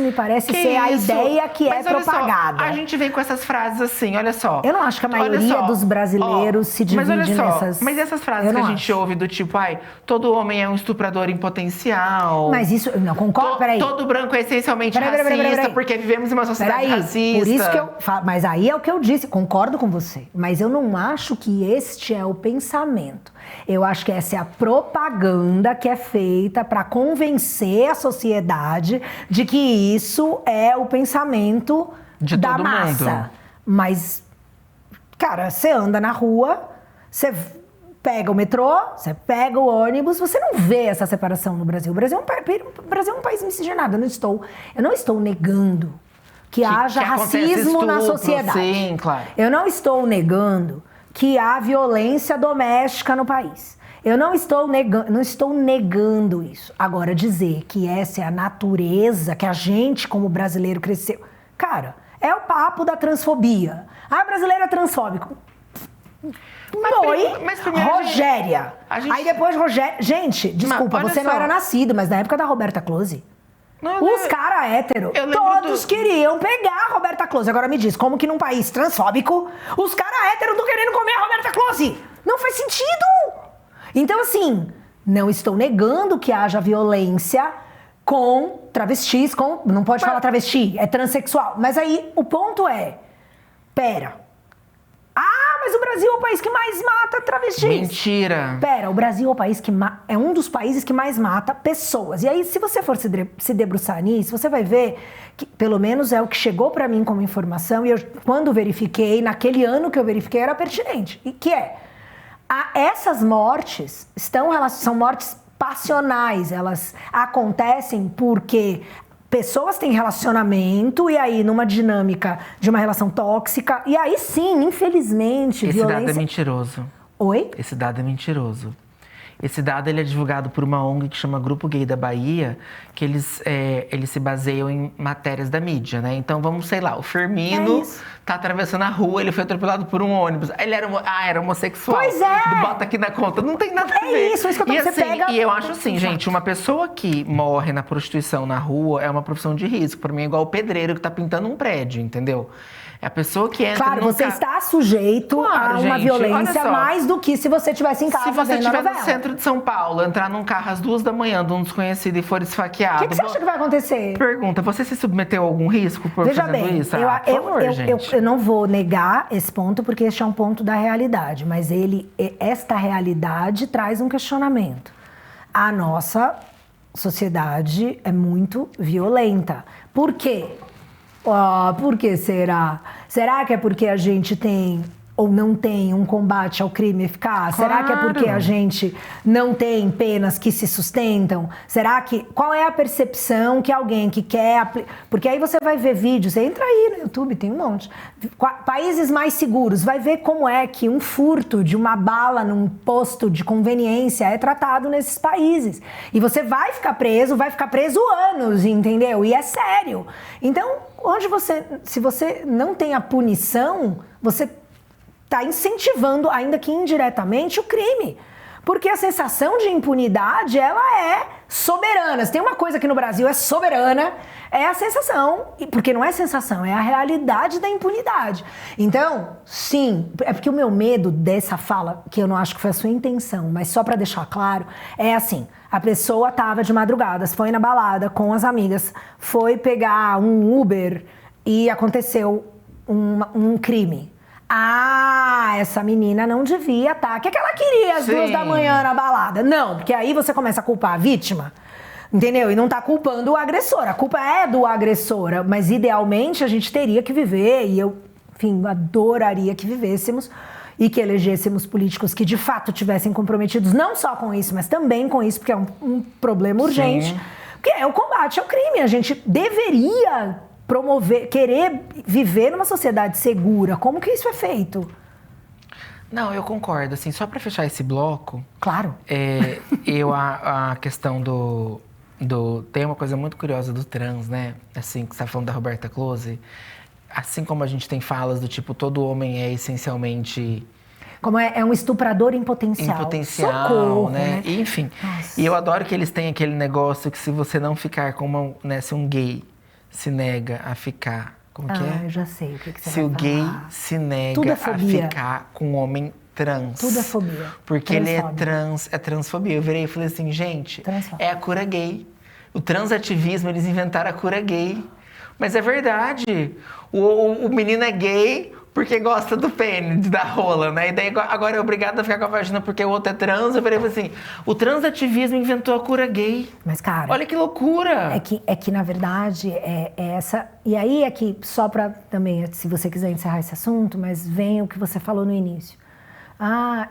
me parece ser a ideia que é propagada. Só, a gente vem com essas frases assim, olha só. Eu não acho que a maioria dos brasileiros se divide nessas... Mas essas frases que a gente ouve do tipo, todo homem é um estuprador em potencial. Mas isso... Não, concordo, peraí. Todo branco é essencialmente racista, porque vivemos em uma sociedade racista. Por isso que eu falo... Mas aí é o que eu disse, concordo com você. Mas eu não acho que este é o pensamento. Eu acho que essa é a propaganda que é feita para convencer a sociedade de que isso é o pensamento da massa. Mundo. Mas, cara, você anda na rua, você pega o metrô, você pega o ônibus, você não vê essa separação no Brasil. O Brasil é um país miscigenado. Eu não estou negando que haja racismo na sociedade. Sim, claro. Eu não estou negando que há violência doméstica no país. Eu não estou negando isso. Agora, dizer que essa é a natureza que a gente, como brasileiro, cresceu... Cara, é o papo da transfobia. Brasileiro é transfóbico. Mas primeiro Rogéria. Aí depois Rogéria... Gente, desculpa, você não era nascido, mas na época da Roberta Close... Os caras héteros, todos queriam pegar a Roberta Close. Agora me diz, como que num país transfóbico, os caras héteros estão querendo comer a Roberta Close? Não faz sentido! Então, assim, não estou negando que haja violência com travestis, não pode falar travesti, é transexual. Mas aí, o ponto é, pera, a mas o Brasil é o país que mais mata travestis. Mentira! Pera, o Brasil é o país que é um dos países que mais mata pessoas. E aí, se você for se debruçar nisso, você vai ver que, pelo menos é o que chegou pra mim como informação, e eu, quando verifiquei, naquele ano que eu verifiquei, era pertinente. E que essas mortes são mortes passionais, elas acontecem porque pessoas têm relacionamento e aí numa dinâmica de uma relação tóxica, e aí sim, infelizmente, violência... Esse dado é mentiroso. Oi? Esse dado é mentiroso. Esse dado ele é divulgado por uma ONG que chama Grupo Gay da Bahia, que eles se baseiam em matérias da mídia, né? Então, vamos, sei lá, o Firmino tá atravessando a rua, ele foi atropelado por um ônibus. Ele era homossexual. Pois é! Bota aqui na conta. Não tem nada a ver. É isso que eu tô você pega... E eu acho assim, gente, uma pessoa que morre na prostituição na rua é uma profissão de risco. Pra mim é igual o pedreiro que tá pintando um prédio, entendeu? É a pessoa que entra... Claro, você está sujeito a uma violência mais do que se você estivesse em casa vendo a novela. Se você estiver no centro de São Paulo, entrar num carro às 2h de um desconhecido e for esfaqueado... O que você acha que vai acontecer? Pergunta, você se submeteu a algum risco por fazendo isso? Eu não vou negar esse ponto, porque este é um ponto da realidade. Mas esta realidade traz um questionamento. A nossa sociedade é muito violenta. Por quê? Por que será? Será que é porque a gente tem ou não tem um combate ao crime eficaz? Claro. Será que é porque a gente não tem penas que se sustentam? Qual é a percepção que alguém que quer... Porque aí você vai ver vídeos, entra aí no YouTube, tem um monte. Países mais seguros, vai ver como é que um furto de uma bala num posto de conveniência é tratado nesses países. E você vai ficar preso anos, entendeu? E é sério. Então, se você não tem a punição, você está incentivando, ainda que indiretamente, o crime. Porque a sensação de impunidade, ela é soberana. Se tem uma coisa que no Brasil é soberana, é a sensação. Porque não é sensação, é a realidade da impunidade. Então, sim, é porque o meu medo dessa fala, que eu não acho que foi a sua intenção, mas só para deixar claro, é assim: a pessoa estava de madrugada, foi na balada com as amigas, foi pegar um Uber e aconteceu um crime. Essa menina não devia estar. O que ela queria às 2h na balada? Não, porque aí você começa a culpar a vítima, entendeu? E não tá culpando o agressor. A culpa é do agressor. Mas idealmente a gente teria que viver, e eu, enfim, adoraria que vivêssemos e que elegêssemos políticos que de fato tivessem comprometidos não só com isso, mas também com isso, porque é um problema urgente. Que é o combate ao crime. A gente deveria querer viver numa sociedade segura. Como que isso é feito? Não, eu concordo. Assim, só para fechar esse bloco... Claro. A questão tem uma coisa muito curiosa do trans, né? Assim, que você tá falando da Roberta Close. Assim como a gente tem falas do tipo, todo homem é essencialmente... Como é um estuprador em potencial. Socorro, né? Enfim. Nossa. E eu adoro que eles têm aquele negócio que se você não ficar com se um gay se nega a ficar... Como que é? Eu já sei o que você vai falar. Se o gay se nega a ficar com um homem trans. Tudo é fobia. Porque ele é trans, é transfobia. Eu virei e falei assim, gente, é a cura gay. O transativismo, eles inventaram a cura gay. Mas é verdade. O menino é gay porque gosta do pênis, da rola, né? E daí agora é obrigado a ficar com a vagina porque o outro é trans. Eu falei assim, o transativismo inventou a cura gay. Mas, cara... Olha que loucura! É que na verdade, é essa... E aí é que, só pra também, se você quiser encerrar esse assunto, mas vem o que você falou no início.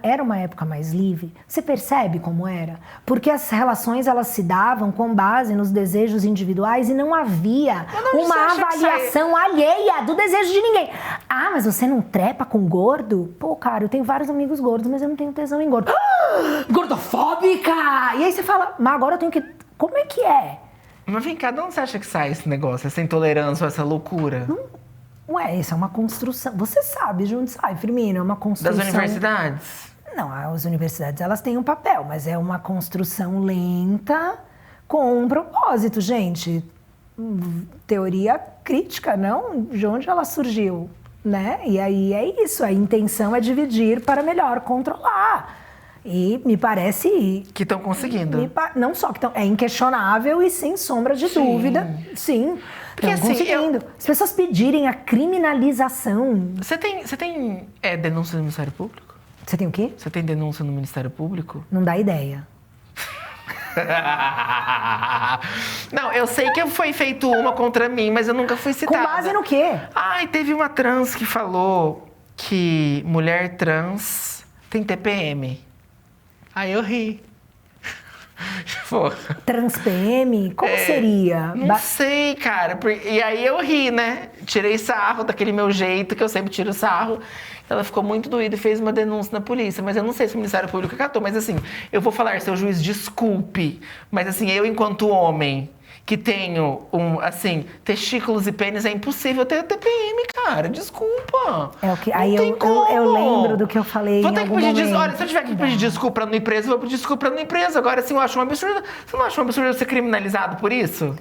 Era uma época mais livre. Você percebe como era? Porque as relações, elas se davam com base nos desejos individuais e não havia uma avaliação alheia do desejo de ninguém. Mas você não trepa com gordo? Pô, cara, eu tenho vários amigos gordos, mas eu não tenho tesão em gordo. Gordofóbica! E aí você fala, mas agora eu tenho que... Como é que é? Mas vem cá, de onde você acha que sai esse negócio? Essa intolerância, essa loucura? Isso é uma construção. Você sabe de onde sai, Firmino, é uma construção... Das universidades? Não, as universidades, elas têm um papel, mas é uma construção lenta com um propósito, gente. Teoria crítica, não? De onde ela surgiu, né? E aí é isso, a intenção é dividir para melhor controlar. E me parece... Que estão conseguindo. Não só que estão... É inquestionável e sem sombra de dúvida, sim. Porque Estão conseguindo. As pessoas pedirem a criminalização. Você tem denúncia no Ministério Público? Você tem o quê? Você tem denúncia no Ministério Público? Não dá ideia. Não, eu sei que foi feito uma contra mim, mas eu nunca fui citada. Com base no quê? Ai, teve uma trans que falou que mulher trans tem TPM. Aí eu ri. Pô. Trans PM? Como seria? Não sei, cara. E aí eu ri, né? Tirei sarro daquele meu jeito, que eu sempre tiro sarro. Ela ficou muito doída e fez uma denúncia na polícia. Mas eu não sei se o Ministério Público acatou. Mas assim, eu vou falar, seu juiz, desculpe. Mas assim, eu enquanto homem que tenho, testículos e pênis, é impossível ter TPM, cara. Desculpa. Aí eu lembro do que eu falei vou em ter algum que pedir momento. Olha, se eu tiver que pedir desculpa no empresa, eu vou pedir desculpa no empresa. Agora, assim, eu acho um absurdo. Você não acha um absurdo eu ser criminalizado por isso?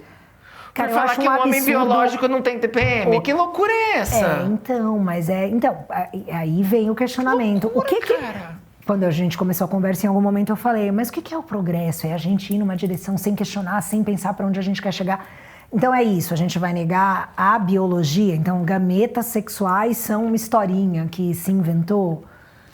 Cara, por falar que um homem biológico não tem TPM? Que loucura é essa? Então, aí vem o questionamento. Loucura, o que cara? Quando a gente começou a conversa, em algum momento eu falei, mas o que é o progresso? É a gente ir numa direção sem questionar, sem pensar para onde a gente quer chegar. Então é isso, a gente vai negar a biologia. Então, gametas sexuais são uma historinha que se inventou.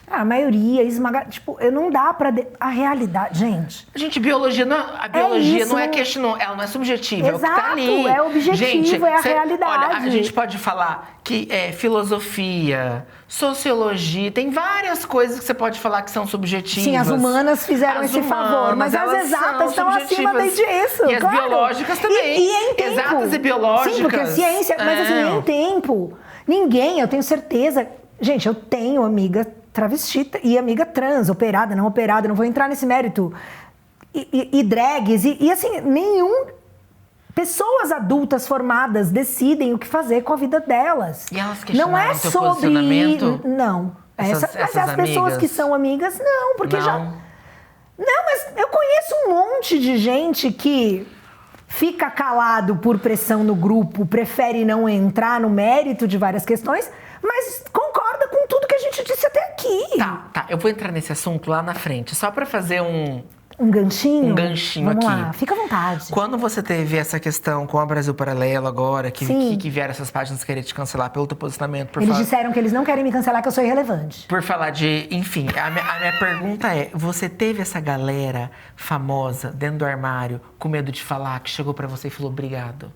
A maioria esmaga... Tipo, não dá pra... A realidade, gente... Gente, biologia não... A biologia não é questão... Ela não é subjetiva, exato, é o que tá ali. É objetivo, gente, é a realidade. Olha, a gente pode falar que filosofia, sociologia... Tem várias coisas que você pode falar que são subjetivas. Sim, as humanas fizeram esse favor. Mas as exatas estão acima disso. E as biológicas também. E em tempo. Exatas e biológicas. Sim, porque a ciência... Mas assim, em tempo. Ninguém, eu tenho certeza... Gente, eu tenho amiga travesti e amiga trans, operada, não operada, não vou entrar nesse mérito. E drags, e assim, pessoas adultas formadas decidem o que fazer com a vida delas. E elas questionaram não é teu sobre posicionamento? Não. Mas as amigas? Pessoas que são amigas, não, porque já... Não, mas eu conheço um monte de gente que fica calado por pressão no grupo, prefere não entrar no mérito de várias questões, mas concorda com tudo que a gente disse até aqui. Tá. Eu vou entrar nesse assunto lá na frente, só pra fazer um ganchinho? Um ganchinho Vamos aqui. Lá, fica à vontade. Quando você teve essa questão com a Brasil Paralelo agora, que vieram essas páginas querer te cancelar pelo teu posicionamento... Eles disseram que eles não querem me cancelar, que eu sou irrelevante. Por falar de... Enfim, a minha pergunta é, você teve essa galera famosa dentro do armário, com medo de falar, que chegou pra você e falou obrigado?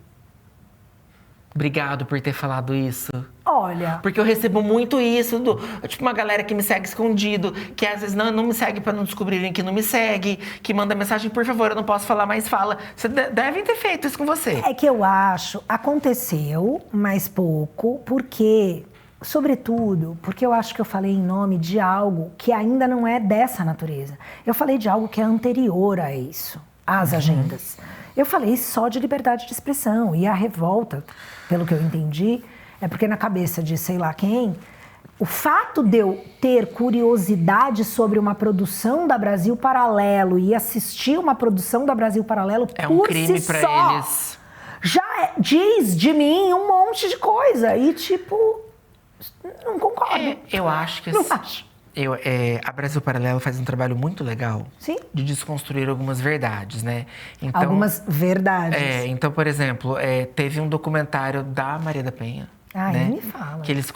Obrigado por ter falado isso. Olha... Porque eu recebo muito isso, tipo uma galera que me segue escondido, que às vezes não me segue pra não descobrirem que não me segue, que manda mensagem, por favor, eu não posso falar, mas fala. Você devem ter feito isso com você. É que eu acho, aconteceu, mas pouco, porque, sobretudo, porque eu acho que eu falei em nome de algo que ainda não é dessa natureza. Eu falei de algo que é anterior a isso, às agendas. Eu falei só de liberdade de expressão, e a revolta, pelo que eu entendi, é porque na cabeça de sei lá quem, o fato de eu ter curiosidade sobre uma produção da Brasil Paralelo e assistir uma produção da Brasil Paralelo é um crime pra eles. Já diz de mim um monte de coisa. E tipo, não concordo. Eu acho que... Não acho. A Brasil Paralelo faz um trabalho muito legal. Sim. De desconstruir algumas verdades, né? Então, algumas verdades. Então, por exemplo, teve um documentário da Maria da Penha. Né? Me fala. Que eles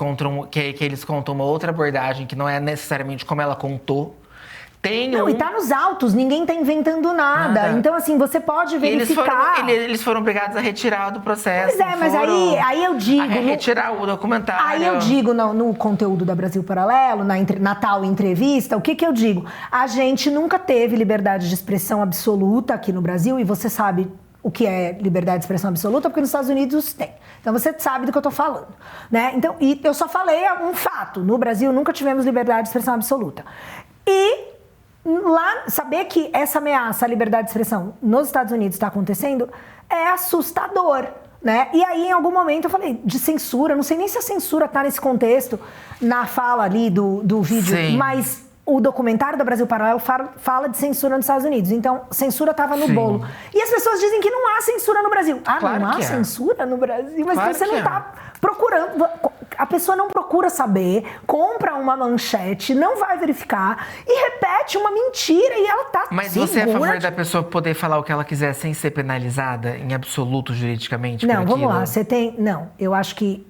contam uma outra abordagem que não é necessariamente como ela contou. E tá nos autos, ninguém tá inventando nada. Então, assim, você pode verificar. Eles foram obrigados a retirar do processo. Pois mas aí eu digo... retirar o documentário. Aí eu digo no conteúdo da Brasil Paralelo, na tal entrevista, o que eu digo? A gente nunca teve liberdade de expressão absoluta aqui no Brasil, e você sabe o que é liberdade de expressão absoluta, porque nos Estados Unidos tem. Então você sabe do que eu tô falando, né? Então, e eu só falei um fato. No Brasil nunca tivemos liberdade de expressão absoluta. E lá, saber que essa ameaça à liberdade de expressão nos Estados Unidos está acontecendo é assustador, né? E aí, em algum momento, eu falei de censura. Não sei nem se a censura tá nesse contexto, na fala ali do vídeo. Sim. Mas o documentário da Brasil Paralelo fala de censura nos Estados Unidos. Então, censura estava no bolo. E as pessoas dizem que não há censura no Brasil. Claro, não há censura no Brasil? Mas claro você não está procurando... A pessoa não procura saber, compra uma manchete, não vai verificar e repete uma mentira e ela tá Mas você é a favor da pessoa poder falar o que ela quiser sem ser penalizada em absoluto juridicamente? Não, vamos lá. Não, eu acho que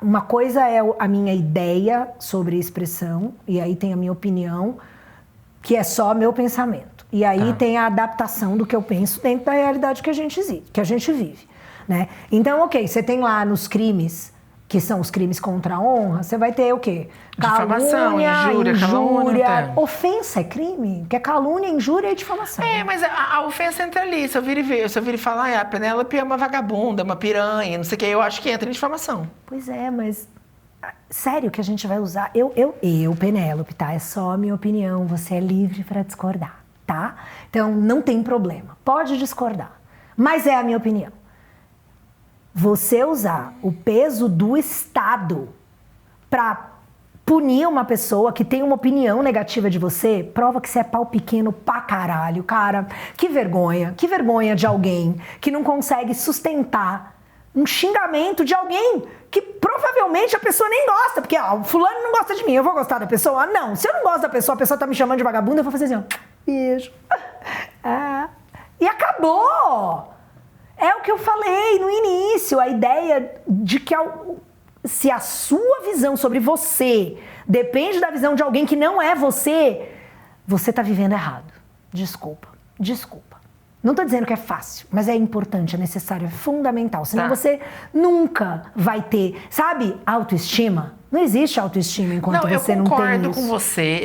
uma coisa é a minha ideia sobre expressão, e aí tem a minha opinião, que é só meu pensamento. E aí tem a adaptação do que eu penso dentro da realidade que a gente vive, né? Então, ok, você tem lá nos crimes, que são os crimes contra a honra, você vai ter o quê? Difamação, injúria, calúnia. Ofensa é crime? Porque calúnia, injúria e difamação. Mas a ofensa entra ali. Se eu vir e falar, a Penélope é uma vagabunda, uma piranha, não sei o que, eu acho que entra em difamação. Pois é, mas... Sério que a gente vai usar... Eu, Penélope, tá? É só a minha opinião, você é livre para discordar, tá? Então, não tem problema. Pode discordar. Mas é a minha opinião. Você usar o peso do Estado para punir uma pessoa que tem uma opinião negativa de você, prova que você é pau pequeno pra caralho, cara. Que vergonha de alguém que não consegue sustentar um xingamento de alguém que provavelmente a pessoa nem gosta, porque o fulano não gosta de mim, eu vou gostar da pessoa? Não, se eu não gosto da pessoa, a pessoa tá me chamando de vagabunda, eu vou fazer assim, beijo. E acabou! É o que eu falei no início, a ideia de que se a sua visão sobre você depende da visão de alguém que não é você, você tá vivendo errado. Desculpa. Não tô dizendo que é fácil, mas é importante, é necessário, é fundamental. Senão você nunca vai ter, sabe, autoestima. Não existe autoestima enquanto você não tem isso. Eu concordo com você,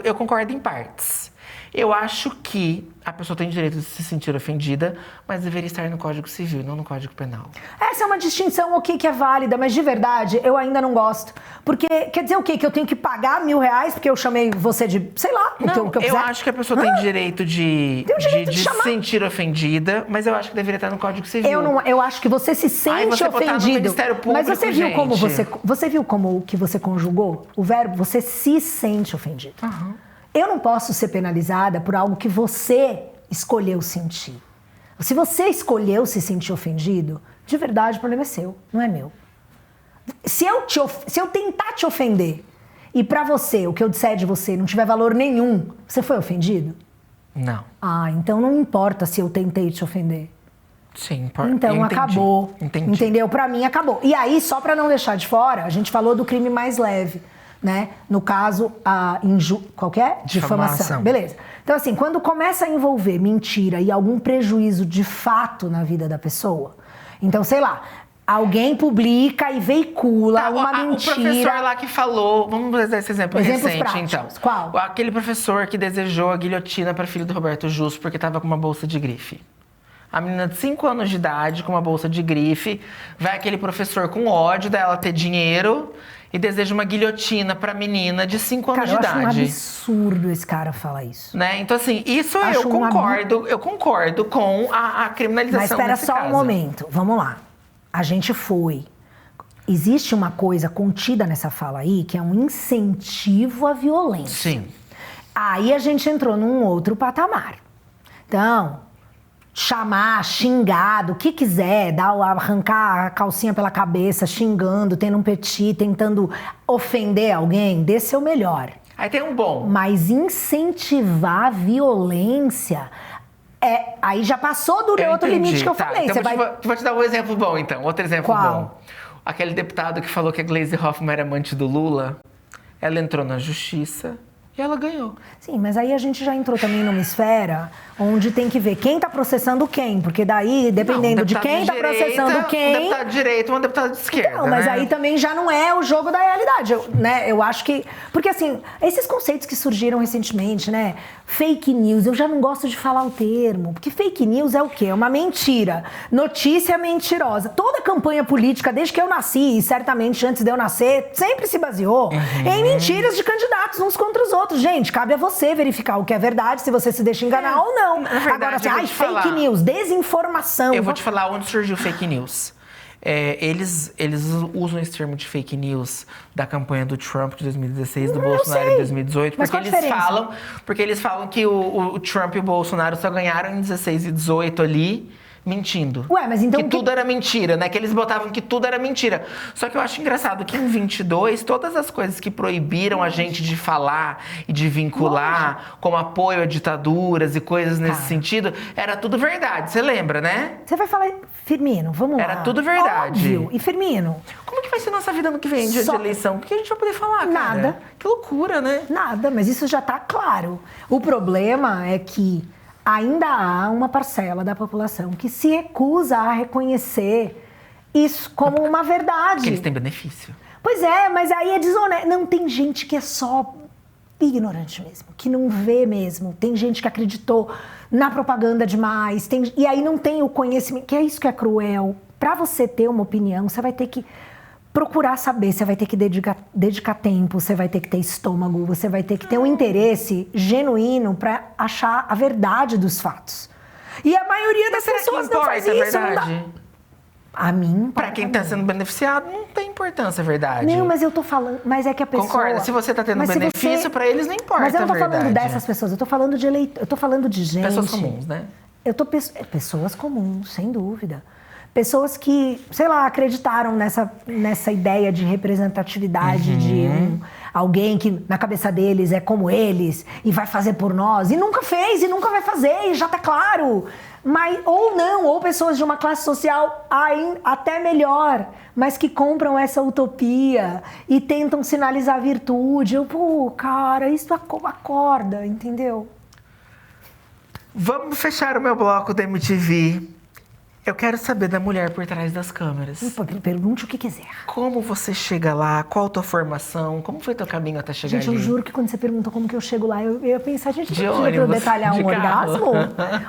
eu concordo em partes. Eu acho que a pessoa tem direito de se sentir ofendida, mas deveria estar no Código Civil, não no Código Penal. Essa é uma distinção que é válida, mas de verdade eu ainda não gosto. Porque quer dizer o quê? Que eu tenho que pagar R$1.000 porque eu chamei você de, sei lá, o que eu quiser? Eu acho que a pessoa tem direito de se sentir ofendida, mas eu acho que deveria estar no Código Civil. Eu acho que você se sente ofendido. Mas você viu como você viu como que você conjugou o verbo? Você se sente ofendido. Eu não posso ser penalizada por algo que você escolheu sentir. Se você escolheu se sentir ofendido, de verdade o problema é seu, não é meu. Se eu tentar te ofender e pra você, o que eu disser de você não tiver valor nenhum, você foi ofendido? Não. Então não importa se eu tentei te ofender. Sim, importa. Então acabou. Entendi. Entendeu? Pra mim acabou. E aí, só pra não deixar de fora, a gente falou do crime mais leve. Né? No caso, qualquer difamação. Beleza. Então, assim, quando começa a envolver mentira e algum prejuízo de fato na vida da pessoa, então, sei lá, alguém publica e veicula uma mentira. O professor lá que falou, vamos dar esse exemplo recente, práticos. Então. Qual? Aquele professor que desejou a guilhotina para filho do Roberto Justo porque estava com uma bolsa de grife. A menina de 5 anos de idade, com uma bolsa de grife, vai aquele professor com ódio dela ter dinheiro e deseja uma guilhotina pra menina de 5 anos de idade. Eu acho um absurdo esse cara falar isso. Né? Então, assim, isso eu concordo com a criminalização. Mas espera só um momento, vamos lá. A gente foi. Existe uma coisa contida nessa fala aí, que é um incentivo à violência. Sim. Aí a gente entrou num outro patamar. Então, chamar, xingar, do que quiser, arrancar a calcinha pela cabeça, xingando, tendo um petit, tentando ofender alguém, dê seu melhor. Aí tem um bom. Mas incentivar a violência, aí já passou do outro limite que eu falei. Então vou te dar um exemplo bom, então. Outro exemplo bom. Aquele deputado que falou que a Gleisi Hoffmann era amante do Lula, ela entrou na justiça e ela ganhou. Sim, mas aí a gente já entrou também numa esfera onde tem que ver quem está processando quem, porque daí, dependendo de quem está processando quem... Um deputado de direita e um deputado de esquerda, Não, mas aí também já não é o jogo da realidade, eu acho que... Porque, assim, esses conceitos que surgiram recentemente, né? Fake news, eu já não gosto de falar o termo, porque fake news é o quê? É uma mentira, notícia mentirosa. Toda campanha política, desde que eu nasci, e certamente antes de eu nascer, sempre se baseou em mentiras de candidatos uns contra os outros. Gente, cabe a você verificar o que é verdade, se você se deixa enganar ou não. Verdade, agora, fake news, desinformação. Eu vou te falar onde surgiu fake news. Eles usam esse termo de fake news da campanha do Trump de 2016, do Bolsonaro de 2018, porque eles falam que o Trump e o Bolsonaro só ganharam em 16 e 18 ali, mentindo. Ué, mas então... Que tudo era mentira, né? Que eles botavam que tudo era mentira. Só que eu acho engraçado que em 22, todas as coisas que proibiram a gente de falar e de vincular, como apoio a ditaduras e coisas nesse sentido, era tudo verdade. Você lembra, né? Você vai falar... Firmino, vamos lá. Era tudo verdade. Óbvio. E Firmino? Como que vai ser nossa vida no que vem, dia de eleição? O que a gente vai poder falar, cara? Nada. Que loucura, né? Nada, mas isso já tá claro. O problema é que ainda há uma parcela da população que se recusa a reconhecer isso como uma verdade. Porque eles têm benefício. Pois é, mas aí é desonesto. Não, tem gente que é só ignorante mesmo, que não vê mesmo. Tem gente que acreditou na propaganda demais. E aí não tem o conhecimento, que é isso que é cruel. Para você ter uma opinião, você vai ter que procurar saber, você vai ter que dedicar tempo, você vai ter que ter estômago, você vai ter que ter um interesse genuíno para achar a verdade dos fatos. E a maioria das pessoas não faz isso. A verdade? A mim, para quem está sendo beneficiado, não tem importância, a verdade. Não, mas eu tô falando, mas é que a pessoa... Concorda, se você está tendo benefício, para eles não importa. Mas eu não tô a verdade. falando dessas pessoas, eu tô falando de eu tô falando de gente... Pessoas comuns, né? Pessoas comuns, sem dúvida. Pessoas que, sei lá, acreditaram nessa ideia de representatividade de alguém que na cabeça deles é como eles e vai fazer por nós. E nunca fez, e nunca vai fazer, e já tá claro. Mas, ou não, ou pessoas de uma classe social até melhor, mas que compram essa utopia e tentam sinalizar a virtude. Pô, cara, isso acorda, entendeu? Vamos fechar o meu bloco da MTV. Eu quero saber da mulher por trás das câmeras. Pergunte o que quiser. Como você chega lá? Qual a tua formação? Como foi teu caminho até chegar ali? Gente, eu juro que quando você pergunta como que eu chego lá, eu ia pensar, gente, de não precisa detalhar um carro. orgasmo?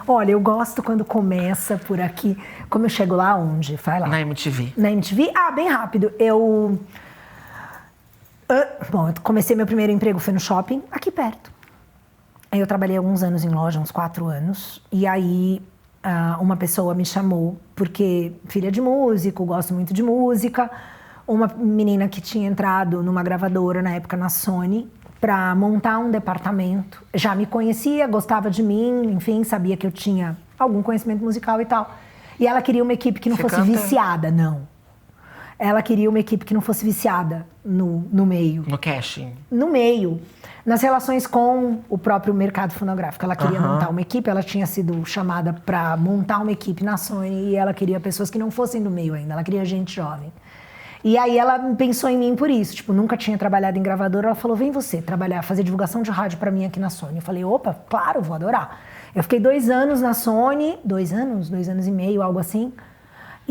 Olha, eu gosto quando começa por aqui. Como eu chego lá, onde? Vai lá. Na MTV. Na MTV? Ah, bem rápido. Eu comecei meu primeiro emprego, foi no shopping, aqui perto. Aí eu trabalhei alguns anos em loja, uns 4 anos. E aí... uma pessoa me chamou, porque filha de músico, gosto muito de música, uma menina que tinha entrado numa gravadora na época na Sony para montar um departamento, já me conhecia, gostava de mim, enfim, sabia que eu tinha algum conhecimento musical e tal. E ela queria uma equipe que não fosse viciada, não. Ela queria uma equipe que não fosse viciada no meio. No casting. No meio. Nas relações com o próprio mercado fonográfico. Ela queria montar uma equipe, ela tinha sido chamada para montar uma equipe na Sony e ela queria pessoas que não fossem do meio ainda, ela queria gente jovem. E aí ela pensou em mim por isso, tipo, nunca tinha trabalhado em gravadora, ela falou, vem você trabalhar, fazer divulgação de rádio para mim aqui na Sony. Eu falei, opa, claro, vou adorar. Eu fiquei 2 anos na Sony, 2 anos e meio, algo assim.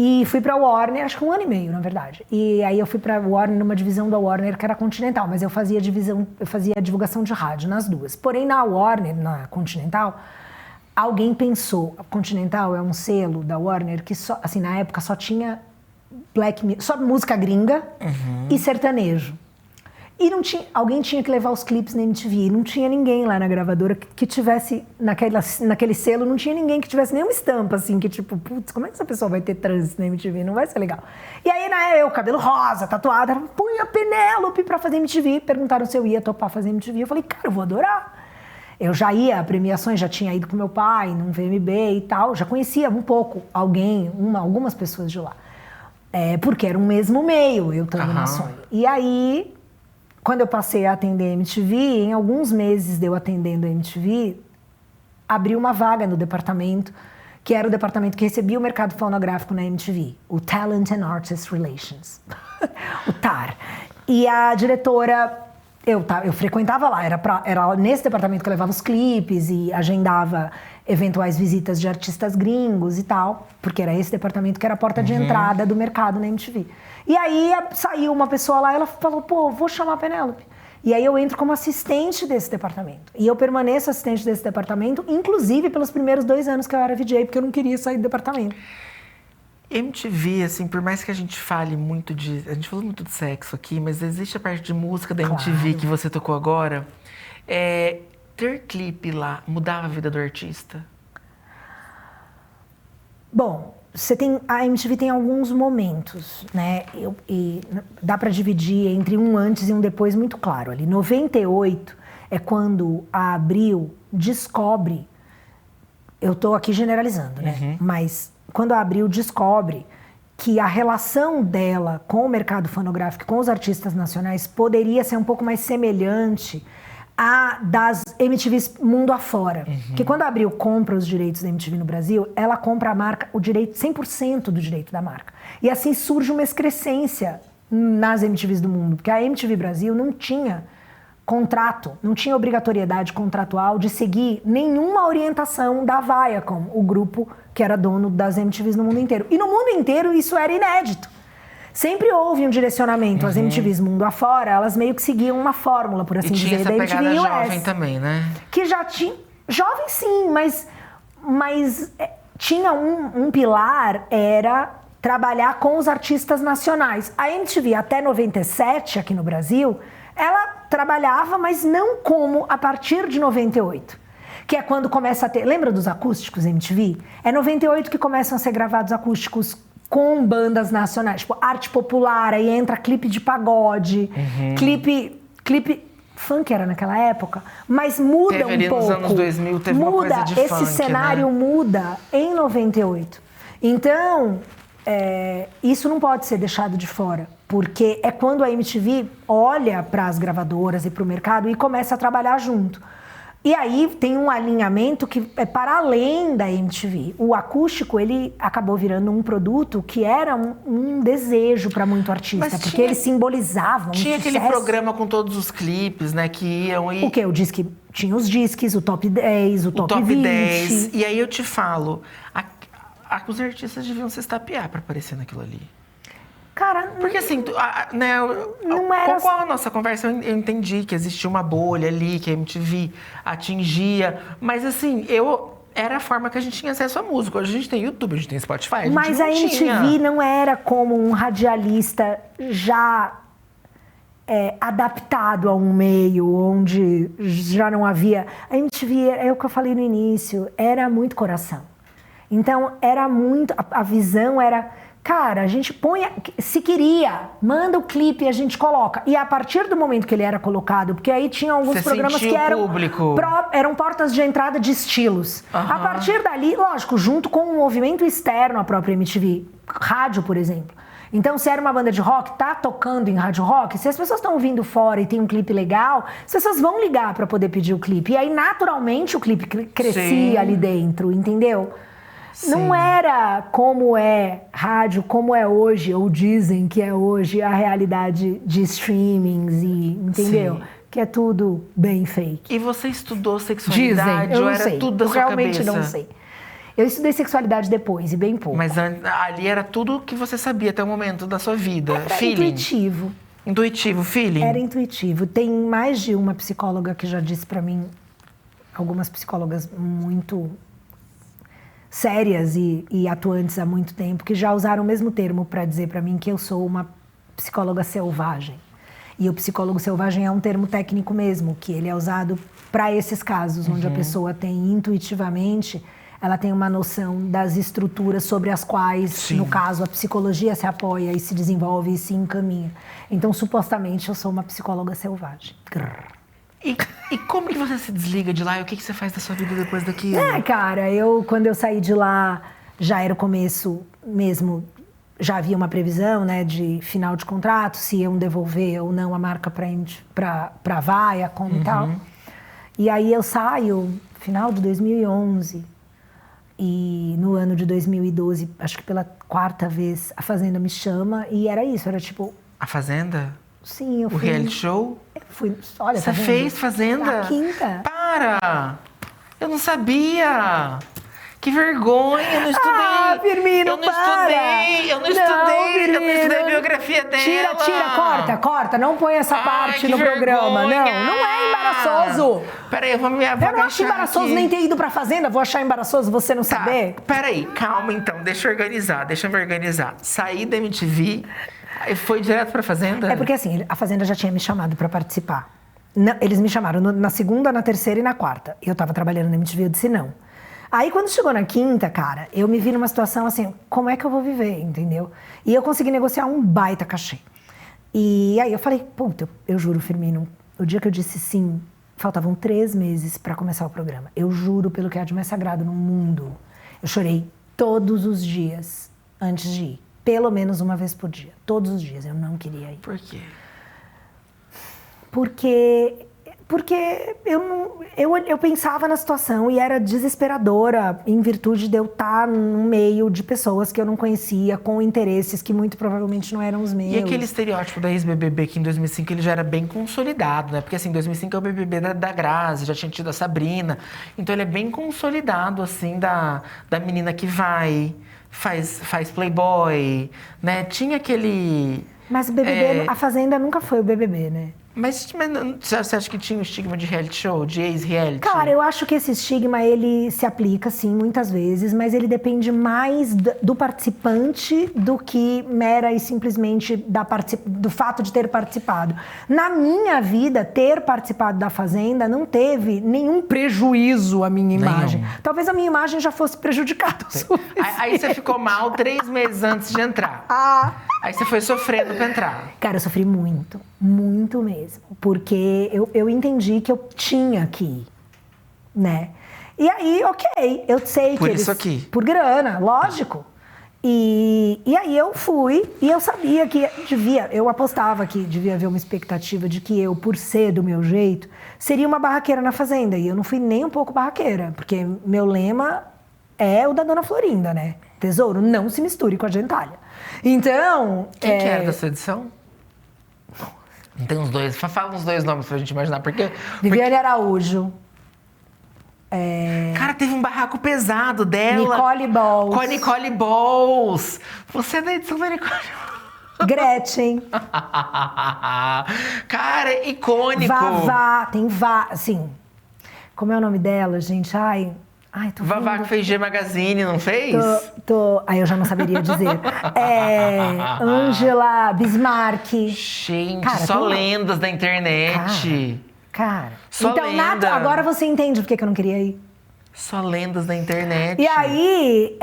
E fui pra Warner, acho que 1 ano e meio, na verdade. E aí eu fui pra Warner, numa divisão da Warner que era Continental, mas eu fazia a divulgação de rádio nas duas. Porém, na Warner, na Continental, alguém pensou, a Continental é um selo da Warner que só, assim, na época só tinha só música gringa e sertanejo. E não tinha, alguém tinha que levar os clipes na MTV. Não tinha ninguém lá na gravadora que tivesse, naquele selo, não tinha ninguém que tivesse nenhuma estampa, assim, que tipo, putz, como é que essa pessoa vai ter trânsito na MTV? Não vai ser legal. E aí, eu, cabelo rosa, tatuada, punha Penélope pra fazer MTV. Perguntaram se eu ia topar fazer MTV. Eu falei, cara, eu vou adorar. Eu já ia a premiações, já tinha ido com meu pai, num VMB e tal. Já conhecia um pouco algumas pessoas de lá. Porque era o mesmo meio, eu estando na Sony. E aí... Quando eu passei a atender a MTV, em alguns meses de eu atendendo a MTV, abriu uma vaga no departamento, que era o departamento que recebia o mercado fonográfico na MTV, o Talent and Artist Relations, o TAR. E a diretora, eu frequentava lá, era nesse departamento que eu levava os clipes e agendava eventuais visitas de artistas gringos e tal, porque era esse departamento que era a porta de entrada do mercado na MTV. E aí saiu uma pessoa lá e ela falou, pô, vou chamar a Penélope. E aí eu entro como assistente desse departamento. E eu permaneço assistente desse departamento, inclusive pelos primeiros 2 anos que eu era VJ, porque eu não queria sair do departamento. MTV, assim, por mais que a gente fale muito de... A gente falou muito de sexo aqui, mas existe a parte de música da MTV que você tocou agora. Ter clipe lá mudava a vida do artista? Bom... A MTV tem alguns momentos, né? E dá para dividir entre um antes e um depois muito claro. Ali, 98 é quando a Abril descobre, eu tô aqui generalizando, né? Mas quando a Abril descobre que a relação dela com o mercado fonográfico, com os artistas nacionais, poderia ser um pouco mais semelhante à das MTVs mundo afora. Porque quando a Abril compra os direitos da MTV no Brasil, ela compra a marca, o direito, 100% do direito da marca. E assim surge uma excrescência nas MTVs do mundo, porque a MTV Brasil não tinha contrato, não tinha obrigatoriedade contratual de seguir nenhuma orientação da Viacom, o grupo que era dono das MTVs no mundo inteiro. E no mundo inteiro isso era inédito. Sempre houve um direcionamento. As MTVs mundo afora, elas meio que seguiam uma fórmula, por assim dizer, da MTV US. E tinha essa pegada jovem também, né? Que já tinha... Jovem sim, mas tinha um pilar, era trabalhar com os artistas nacionais. A MTV, até 97, aqui no Brasil, ela trabalhava, mas não como a partir de 98. Que é quando começa a ter... Lembra dos acústicos MTV? É 98 que começam a ser gravados acústicos com bandas nacionais. Tipo, arte popular, aí entra clipe de pagode, clipe... Funk era naquela época, mas muda teve ali um pouco. Nos anos 2000 teve uma coisa de esse funk, cenário, né? muda em 98. Então, isso não pode ser deixado de fora, porque é quando a MTV olha para as gravadoras e para o mercado e começa a trabalhar junto. E aí tem um alinhamento que é para além da MTV. O acústico, ele acabou virando um produto que era um desejo para muito artista, mas porque eles simbolizavam Tinha um aquele sucesso. programa com todos os clipes, né, que iam e... O quê? Tinha os disques, o top 10, o top 20. 10. E aí eu te falo, os artistas deviam se estapear para aparecer naquilo ali. Cara, porque assim, né, não era... com a nossa conversa eu entendi que existia uma bolha ali, que a MTV atingia, mas assim, era a forma que a gente tinha acesso à música. Hoje a gente tem YouTube, a gente tem Spotify, a gente mas não a MTV não era como um radialista já adaptado a um meio onde já não havia... A MTV, é o que eu falei no início, era muito coração. Então, era muito... A visão era... Cara, a gente põe... Se queria, manda o clipe e a gente coloca. E a partir do momento que ele era colocado, porque aí tinha alguns programas que eram portas de entrada de estilos. A partir dali, lógico, junto com um movimento externo à própria MTV. Rádio, por exemplo. Então, se era uma banda de rock, tá tocando em rádio rock, se as pessoas estão vindo fora e tem um clipe legal, as pessoas vão ligar para poder pedir o clipe. E aí, naturalmente, o clipe crescia ali dentro, entendeu? Sim. Não era como é rádio, como é hoje, ou dizem que é hoje, a realidade de streamings, entendeu? Sim. Que é tudo bem fake. E você estudou sexualidade? Dizem, eu ou não era sei. Tudo da eu sua realmente cabeça? Não sei. Eu estudei sexualidade depois, e bem pouco. Mas ali era tudo que você sabia até o momento da sua vida? Era feeling? Intuitivo. Intuitivo, feeling? Era intuitivo. Tem mais de uma psicóloga que já disse pra mim, algumas psicólogas muito sérias e atuantes há muito tempo, que já usaram o mesmo termo para dizer para mim que eu sou uma psicóloga selvagem. E o psicólogo selvagem é um termo técnico mesmo, que ele é usado para esses casos, onde a pessoa tem intuitivamente, ela tem uma noção das estruturas sobre as quais, Sim. no caso, a psicologia se apoia e se desenvolve e se encaminha. Então, supostamente, eu sou uma psicóloga selvagem. E como que você se desliga de lá? E o que você faz da sua vida depois daquilo? Cara, quando eu saí de lá, já era o começo mesmo, já havia uma previsão, né, de final de contrato, se iam devolver ou não a marca para Viacom e tal. E aí eu saio, final de 2011, e no ano de 2012, acho que pela 4ª vez, a Fazenda me chama, e era isso, era tipo... A Fazenda? Sim, eu fui... O reality show? Olha, você fez Fazenda? A 5ª. Para! Eu não sabia! Que vergonha! Eu não estudei! Ah, Firmino, eu não estudei biografia dela! Tira, corta! Não põe essa parte no programa. Não é embaraçoso! Peraí, eu vou me agachar. Eu não acho embaraçoso aqui. Nem ter ido pra Fazenda, vou achar embaraçoso você não saber? Peraí, calma então, deixa eu me organizar. Saí da MTV... E foi direto pra Fazenda? É porque assim, a Fazenda já tinha me chamado pra participar. Não, eles me chamaram na 2ª, na 3ª e na 4ª. Eu tava trabalhando na MTV, eu disse não. Aí quando chegou na 5ª, cara, eu me vi numa situação assim, como é que eu vou viver, entendeu? E eu consegui negociar um baita cachê. E aí eu falei, puta, eu juro, Firmino, o dia que eu disse sim, faltavam 3 meses pra começar o programa. Eu juro pelo que há de mais sagrado no mundo. Eu chorei todos os dias antes de ir. Pelo menos uma vez por dia. Todos os dias. Eu não queria ir. Por quê? Porque eu pensava na situação e era desesperadora em virtude de eu estar no meio de pessoas que eu não conhecia, com interesses que muito provavelmente não eram os meus. E aquele estereótipo da ex-BBB que em 2005 ele já era bem consolidado, né? Porque assim, 2005 é o BBB da Grazi, já tinha tido a Sabrina. Então ele é bem consolidado, assim, da menina que vai, faz playboy, né? Tinha aquele... Mas o BBB, a Fazenda nunca foi o BBB, né? Mas você acha que tinha um estigma de reality show, de ex-reality? Cara, eu acho que esse estigma, ele se aplica, sim, muitas vezes, mas ele depende mais do participante do que mera e simplesmente do fato de ter participado. Na minha vida, ter participado da Fazenda não teve nenhum prejuízo à minha imagem. Talvez a minha imagem já fosse prejudicada. Aí você ficou mal 3 meses antes de entrar. Aí você foi sofrendo pra entrar. Cara, eu sofri muito, muito mesmo. Porque eu entendi que eu tinha que ir, né? E aí, ok, eu sei que por isso aqui. Por grana, lógico. E aí eu fui e eu sabia que eu apostava que devia haver uma expectativa de que eu, por ser do meu jeito, seria uma barraqueira na Fazenda. E eu não fui nem um pouco barraqueira, porque meu lema é o da Dona Florinda, né? Tesouro, não se misture com a gentalha. Então... Quem que era da sua edição? Tem uns dois. Fala uns 2 nomes pra gente imaginar. Viviane Araújo. Cara, teve um barraco pesado dela. Nicole Balls. Com a Nicole Balls. Você é da edição da Nicole Balls. Gretchen. Cara, icônico. Vavá. Assim... Como é o nome dela, gente? Ai, tô Vavá vendo. que fez G Magazine, não fez? Aí eu já não saberia dizer. Ângela Bismarck. Gente, cara, só lendas da internet. Cara. Só então, lenda. agora você entende por que eu não queria ir. Só lendas da internet. E aí,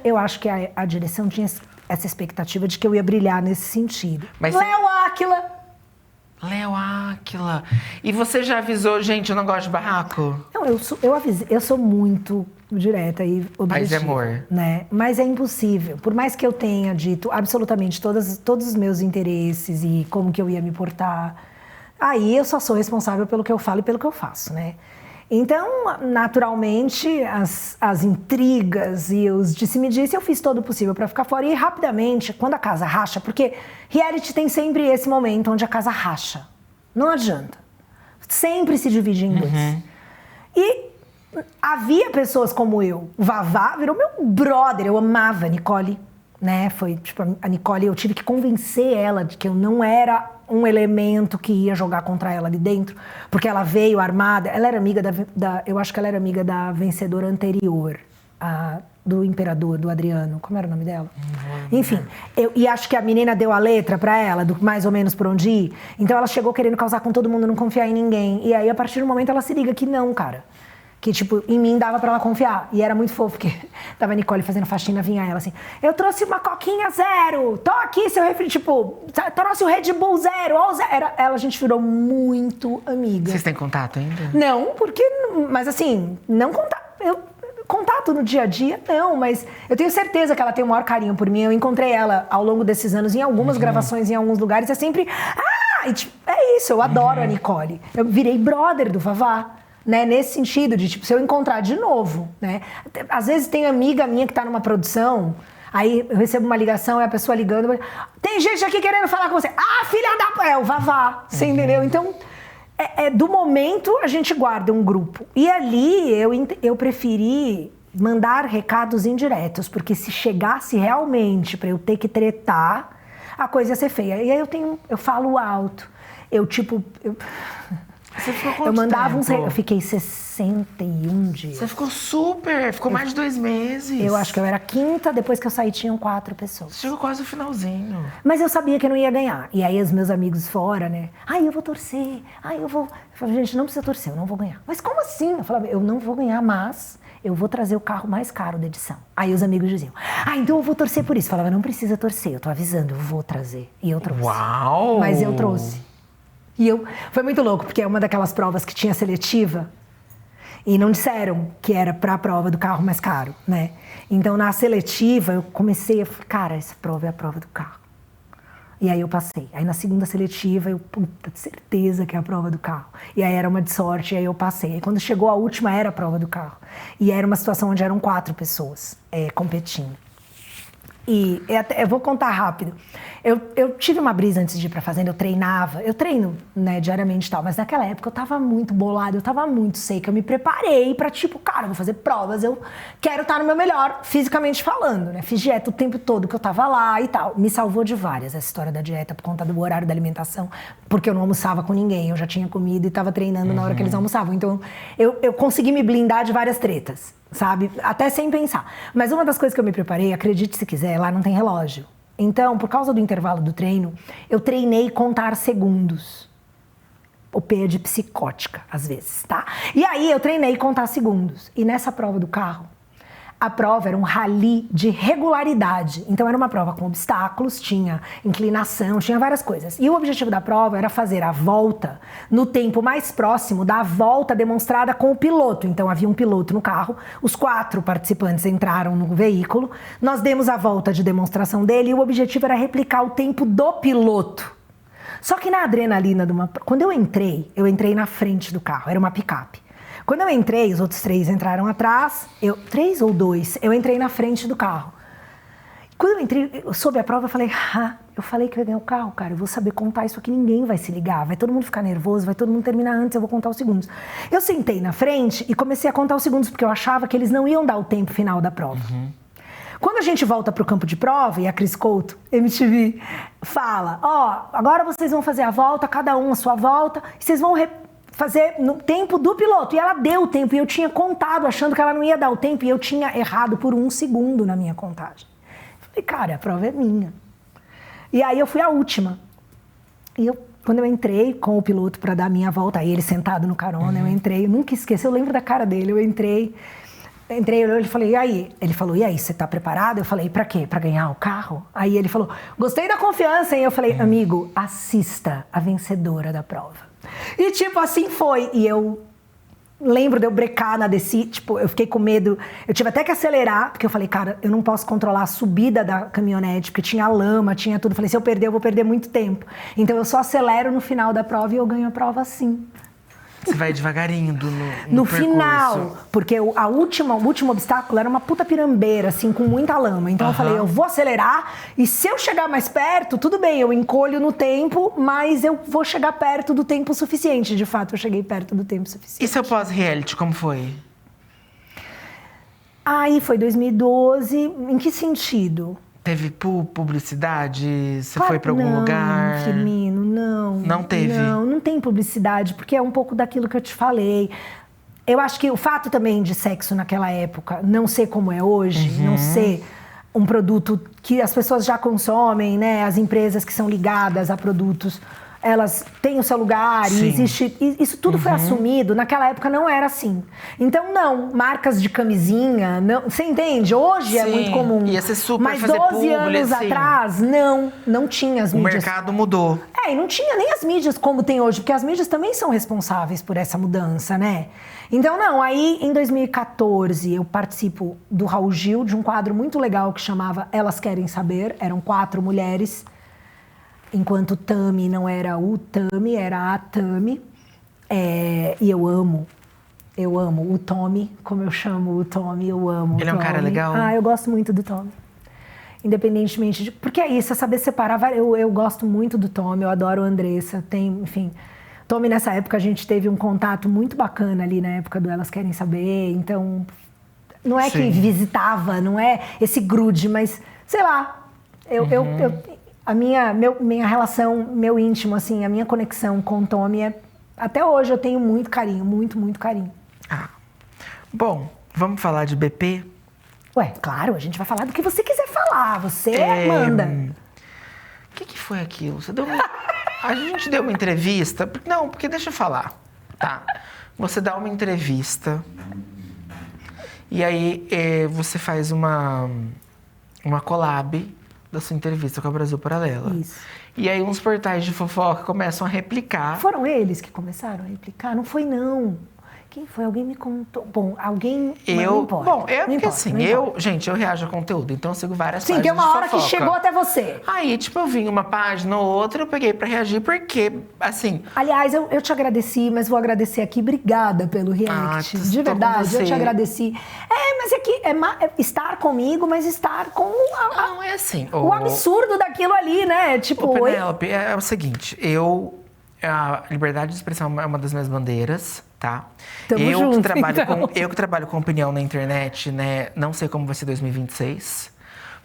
eu acho que a direção tinha essa expectativa de que eu ia brilhar nesse sentido. Mas Léo Áquila. Léo Áquila. E você já avisou, gente, eu não gosto de barraco? Não, eu avisei, eu sou muito direta e objetiva. Paz e amor. Né? Mas é impossível. Por mais que eu tenha dito absolutamente todos os meus interesses e como que eu ia me portar, aí eu só sou responsável pelo que eu falo e pelo que eu faço, né? Então, naturalmente, as intrigas e os disse-me-disse, eu fiz todo o possível para ficar fora. E rapidamente, quando a casa racha, porque reality tem sempre esse momento onde a casa racha. Não adianta. Sempre se divide em 2. E havia pessoas como eu. O Vavá virou meu brother. Eu amava a Nicole, né? Foi, tipo, a Nicole, eu tive que convencer ela de que eu não era um elemento que ia jogar contra ela ali dentro, porque ela veio armada. Ela era amiga eu acho que ela era amiga da vencedora anterior, do imperador, do Adriano. Como era o nome dela? Enfim, e acho que a menina deu a letra pra ela, do mais ou menos por onde ir. Então ela chegou querendo causar com todo mundo, não confiar em ninguém. E aí, a partir do momento, ela se liga que não, cara. Que, tipo, em mim dava pra ela confiar. E era muito fofo, porque tava a Nicole fazendo faxina, vinha ela assim, eu trouxe uma coquinha 0, tô aqui, seu refri, tipo, trouxe o Red Bull 0, a gente virou muito amiga. Vocês têm contato ainda? Não, porque, mas assim, não contato no dia a dia, não, mas eu tenho certeza que ela tem o maior carinho por mim. Eu encontrei ela ao longo desses anos em algumas gravações, em alguns lugares, é sempre, e, tipo, é isso, eu adoro a Nicole. Eu virei brother do Vavá. Né, nesse sentido de, tipo, se eu encontrar de novo, né? Às vezes tem amiga minha que tá numa produção, aí eu recebo uma ligação e a pessoa ligando, tem gente aqui querendo falar com você. Filha da... É o Vavá, você entendeu? Então, do momento a gente guarda um grupo. E ali eu preferi mandar recados indiretos, porque se chegasse realmente pra eu ter que tretar, a coisa ia ser feia. E aí eu falo alto, Você ficou quanto eu mandava tempo? Eu fiquei 61 dias. Você ficou mais de 2 meses. Eu acho que eu era a 5ª, depois que eu saí tinham 4 pessoas. Você chegou quase no finalzinho. Mas eu sabia que eu não ia ganhar. E aí os meus amigos fora, né? Eu vou torcer. Eu falei, gente, não precisa torcer, eu não vou ganhar. Mas como assim? Eu falava, eu não vou ganhar, mas eu vou trazer o carro mais caro da edição. Aí os amigos diziam, então eu vou torcer por isso. Eu falava, não precisa torcer, eu tô avisando, eu vou trazer. E eu trouxe. Uau! Mas eu trouxe. Foi muito louco, porque é uma daquelas provas que tinha seletiva. E não disseram que era para a prova do carro mais caro, né? Então, na seletiva, eu comecei a falar, cara, essa prova é a prova do carro. E aí eu passei. Aí na segunda seletiva, eu, puta, certeza que é a prova do carro. E aí era uma de sorte, e aí eu passei. Aí quando chegou a última, era a prova do carro. E era uma situação onde eram 4 pessoas competindo. E eu vou contar rápido. Eu tive uma brisa antes de ir pra fazenda, eu treinava. Eu treino, né, diariamente e tal, mas naquela época eu tava muito bolada, eu tava muito seca. Eu me preparei pra, tipo, cara, eu vou fazer provas, eu quero estar no meu melhor, fisicamente falando, né? Fiz dieta o tempo todo que eu tava lá e tal. Me salvou de várias essa história da dieta por conta do horário da alimentação, porque eu não almoçava com ninguém, eu já tinha comido e tava treinando na hora que eles almoçavam. Então, eu consegui me blindar de várias tretas, sabe? Até sem pensar. Mas uma das coisas que eu me preparei, acredite se quiser, lá não tem relógio. Então, por causa do intervalo do treino, eu treinei contar segundos. O P é de psicótica, às vezes, tá? E aí eu treinei contar segundos. E nessa prova do carro, a prova era um rally de regularidade. Então era uma prova com obstáculos, tinha inclinação, tinha várias coisas. E o objetivo da prova era fazer a volta no tempo mais próximo da volta demonstrada com o piloto. Então havia um piloto no carro, os 4 participantes entraram no veículo, nós demos a volta de demonstração dele e o objetivo era replicar o tempo do piloto. Só que na adrenalina quando eu entrei na frente do carro, era uma picape. Quando eu entrei, os outros 3 entraram atrás, 3 ou 2, eu entrei na frente do carro. Quando eu entrei, sob a prova, eu falei que eu ia ganhar o carro, cara, eu vou saber contar isso aqui, ninguém vai se ligar, vai todo mundo ficar nervoso, vai todo mundo terminar antes, eu vou contar os segundos. Eu sentei na frente e comecei a contar os segundos, porque eu achava que eles não iam dar o tempo final da prova. Quando a gente volta para o campo de prova, e a Cris Couto, MTV, fala, agora vocês vão fazer a volta, cada um a sua volta, e vocês vão fazer no tempo do piloto. E ela deu o tempo, e eu tinha contado, achando que ela não ia dar o tempo, e eu tinha errado por 1 segundo na minha contagem. Falei, cara, a prova é minha. E aí eu fui a última. E quando eu entrei com o piloto para dar a minha volta, aí ele sentado no carona, eu entrei, eu nunca esqueci, eu lembro da cara dele, eu entrei, ele falei, e aí? Ele falou, e aí, você tá preparado? Eu falei, pra quê? Pra ganhar o carro? Aí ele falou, gostei da confiança, hein? Eu falei, amigo, assista a vencedora da prova. E tipo, assim foi. E eu lembro de eu brecar na descida, tipo, eu fiquei com medo. Eu tive até que acelerar, porque eu falei, cara, eu não posso controlar a subida da caminhonete, porque tinha lama, tinha tudo. Eu falei, se eu perder, eu vou perder muito tempo. Então eu só acelero no final da prova e eu ganho a prova assim. Você vai devagarinho no final, porque o último obstáculo era uma puta pirambeira, assim, com muita lama. Então eu falei, eu vou acelerar e se eu chegar mais perto, tudo bem, eu encolho no tempo, mas eu vou chegar perto do tempo suficiente. De fato, eu cheguei perto do tempo suficiente. E seu pós-reality, como foi? Aí foi 2012, em que sentido? Teve publicidade? Você foi pra algum lugar? Não, Firmino, não. Não teve? Não tem publicidade, porque é um pouco daquilo que eu te falei. Eu acho que o fato também de sexo naquela época não ser como é hoje, não ser um produto que as pessoas já consomem, né? As empresas que são ligadas a produtos, elas têm o seu lugar e existe... Isso tudo foi assumido, naquela época não era assim. Então, não, marcas de camisinha, não, você entende? Hoje é muito comum. Ia ser super mas fazer 12 anos atrás, não tinha as mídias. O mercado mudou. E não tinha nem as mídias como tem hoje, porque as mídias também são responsáveis por essa mudança, né? Então, aí em 2014 eu participo do Raul Gil, de um quadro muito legal que chamava Elas Querem Saber, eram 4 mulheres, enquanto Tami não era o Tami, era a Tami. E eu amo o Tommy, como eu chamo o Tommy, eu amo o Tommy. Ele é um cara legal? Eu gosto muito do Tommy. Independentemente de... Porque é isso, é saber separar. Eu gosto muito do Tommy, eu adoro a Andressa, enfim... Tommy, nessa época, a gente teve um contato muito bacana ali, na época do Elas Querem Saber, então... Não é que visitava, não é esse grude, mas, sei lá, a minha relação, meu íntimo, assim, a minha conexão com o Tommy até hoje eu tenho muito carinho, muito, muito carinho. Bom, vamos falar de BP? Ué, claro, a gente vai falar do que você quiser falar, você manda. O que foi aquilo? A gente deu uma entrevista... porque deixa eu falar, tá? Você dá uma entrevista e aí você faz uma collab da sua entrevista com a Brasil Paralela. Isso. E aí uns portais de fofoca começam a replicar. Foram eles que começaram a replicar? Não foi, não. Quem foi? Alguém me contou. Bom, alguém... Não importa. Bom, porque assim, gente, eu reajo a conteúdo, então eu sigo várias páginas. Sim, tem uma hora que chegou até você. Aí, tipo, eu vim uma página ou outra, eu peguei pra reagir, porque, assim... Aliás, eu te agradeci, mas vou agradecer aqui. Obrigada pelo react. De verdade, eu te agradeci. Mas é que estar comigo, mas estar com... Não, é assim... O absurdo daquilo ali, né? Tipo, Penélope, é o seguinte, a liberdade de expressão é uma das minhas bandeiras, tá? Tamo junto, então. Eu que trabalho com opinião na internet, né? Não sei como vai ser 2026,